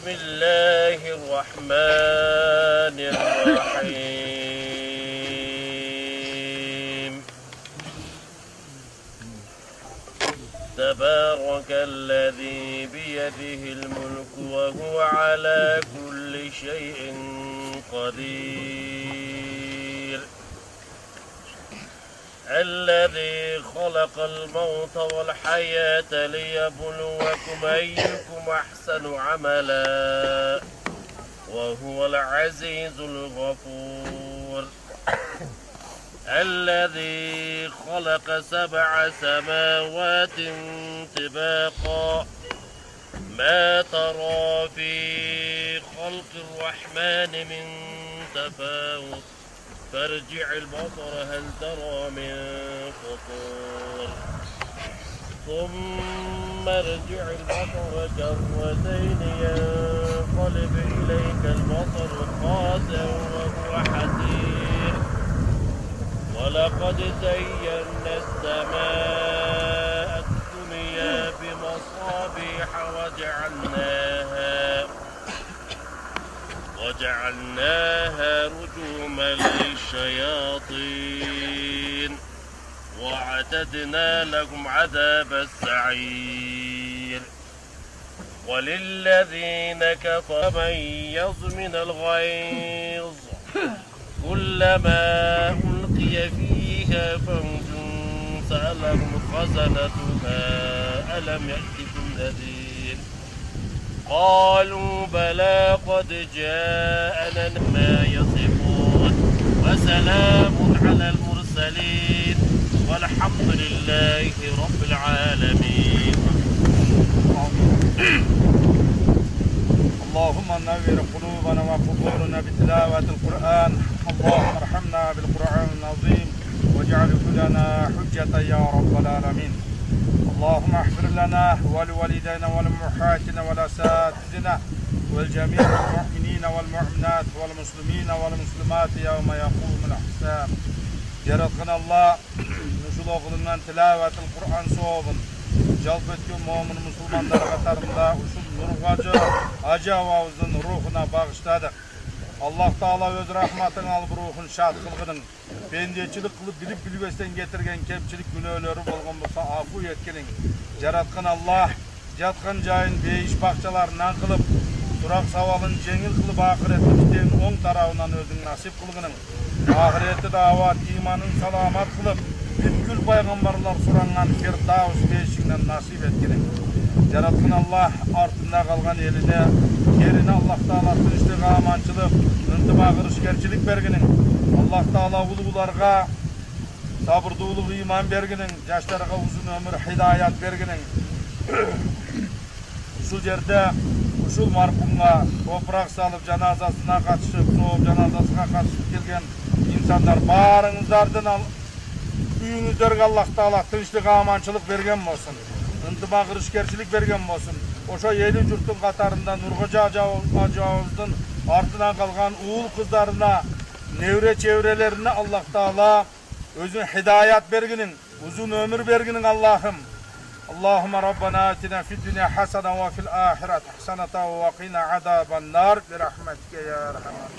الله الرحمن الرحيم تبارك الذي بيده الملك وهو على كل شيء قدير الذي خلق الموت والحياة ليبلوكم أيكم أحسن عملا وهو العزيز الغفور الذي خلق 7 سماوات طباقا ما ترى في خلق الرحمن من تفاوت فارجع البصر هل ترى من فطور ثم ارجع البصر كرتين ينقلب إليك البصر خاسئا وهو حسير ولقد زينا السماء الدنيا بمصابيح وجعلناها رجوما للشياطين وأعتدنا لهم عذاب السعير وللذين كفروا من يظمن الغيظ كلما ألقي فيها فوج سألهم خزنتها ألم يأتكم نذير قالوا بلى قد جاءنا ما يصفون وسلام على المرسلين والحمد لله رب العالمين. اللهم نور قلوبنا وقبورنا بتلاوة القرآن. اللهم ارحمنا بالقرآن العظيم واجعله لنا حجة يا رب العالمين. اللهم اغفر لنا ولوالدينا ولأمهاتنا ولأساتذتنا ولجميع المؤمنين والمؤمنات والمسلمين والمسلمات يوم يقوم الحساب. Yaratgan Allah nuşul oğlundan tilavetil Kur'an soğubun. Jalp etken mu'min musulmanlar katarında uşul nurgacı acı avazın ruhuna bağışladık. Allah Taala öz rahmatın alıp ruhun şad kılgının. Bendeçilik kılıp bilip bilbesden getirgen kemçilik günahları bolgan bolsa afu etkenin. Yaratgan Allah jatkan jayın beyiş bakçalarından kılıp durak savalın jengil kılıp ahiretimizden oң tarabından özüň nasip kılgının. Ahirette davat imanın salamat kılıp bütkül paygambarlar surangan Firdavs beşiğinden nasip etkenin. Yaratgan Allah artında kalgan eline yerini Allah Taala tinçlik amançılık ıntıma kırışkerçilik berginin. Allah Taala ulularga sabırdуулuk iman berginin, yaşlarga uzun ömür hidayat berginin. Uşul jerde uşul marhumga toprak salıp janazasına katışıp, soğuk janazasına katışıp kelgen insanlar barыңızдардан үйүңүздөргө Allah Taala tinçlik amançılık bergen bolsun. Ынтыма кырышкерчилик берген болsun. Ошо эли журттун катарында Нургожо ажабыздын артынан калган уул кыздарына, невре чеврелерине Allah Taala özün hidayat berginin, uzun ömür berginin Allah'ım. Allahümme Rabbena atina fid dünya hasana ve fil ahiret hasanata ve qina azaban nar bi rahmetike ya erhamer.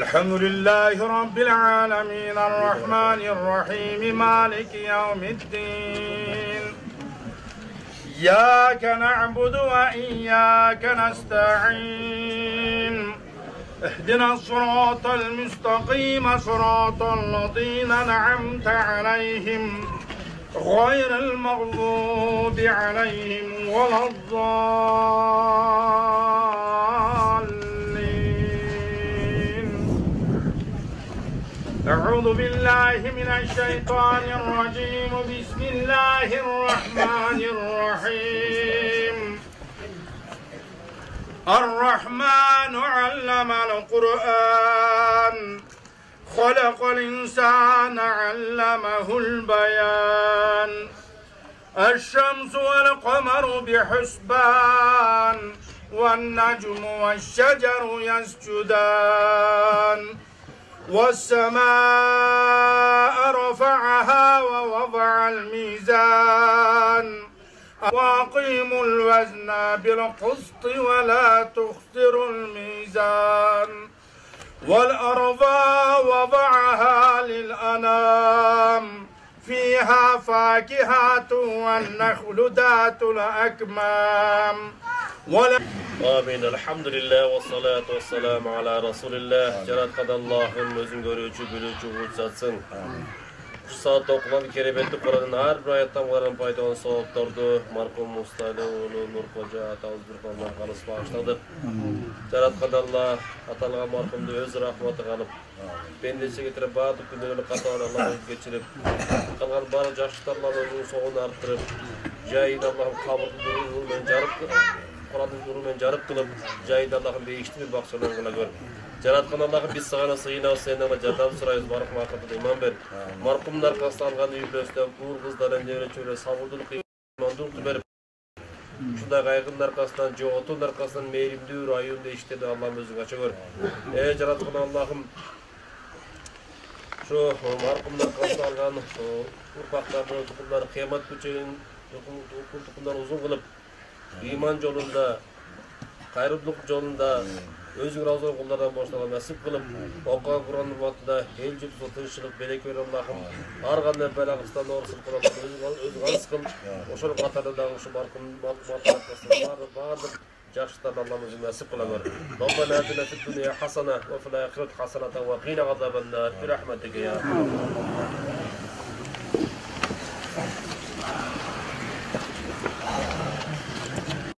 الحمد لله رب العالمين الرحمن الرحيم مالك يوم الدين إياك نعبد وإياك نستعين اهدنا الصراط المستقيم صراط الذين أنعمت عليهم غير المغضوب عليهم ولا الضالين. أعوذ بالله من الشيطان الرجيم. بسم الله الرحمن الرحيم. الرحمن علم القرآن خلق الإنسان علمه البيان الشمس والقمر بحسبان والنجم والشجر يسجدان والسماء رفعها ووضع الميزان وأقيموا الوزن بالقسط ولا تخسروا الميزان والأرض وضعها للأنام فيها فاكهة والنخل ذات الأكمام Amin. Elhamdülillah ve salatu ve selamu ala Resulillah. Cenab-ı Allah'ın özün görücü, bilücü, vursatsın. Şu saatte okunan kerebetli Kur'an'ın her bir ayettan varan faydalan soğuklardı. Markum Mustali oğlu Nur Koca atağız bir kalmak kalıs bağışladık. Cenab-ı Allah atalgan markumda öz rahmatı kalıp bendesi getirip bağdık günlerini katarına Allah'ı geçirip kalgan barı yaşlılarla özünün soğunu arttırıp jayın Allah'ın kabırlı nurmen jarıp Kur'an'ın nurmen jarıp kılıp jayın Allah'ın değişti bir bakçalarını kıla görüp Cenab-ı Allah'ın biz sağına sığına seninle cerdam sırayız barık makatı iman ver. Markumun arkasında algan üyülösten kuğur kızların devre çöyle sabırlılık imandık verip şunda kaygının arkasından, cevatın arkasından meyrimdür, ayında iştedi Allah'ın özünü açı görüp. Cenab-ı Allah'ım şu markumun arkasında algan ufaklarını, tukumları kıyamet güçeğin, tukumları uzun kılıp iman yolunda, kayrılık yolunda özün razı kullardan boşluğa nasip kılıp okuyan Kur'an'ın vatında el cübsü tınçılık belek ver Allah'ım arğandan belağısından doğrusun Kur'an'ın özün az kıl oşun qatarda da şu markumun arkasında vardır Yaxşıdan Allah'ımızın nasip kıla ver. Rabbana atina fid dunya hasana ve fil ahireti hasanatan ve qina azaban nar bi rahmetike ya.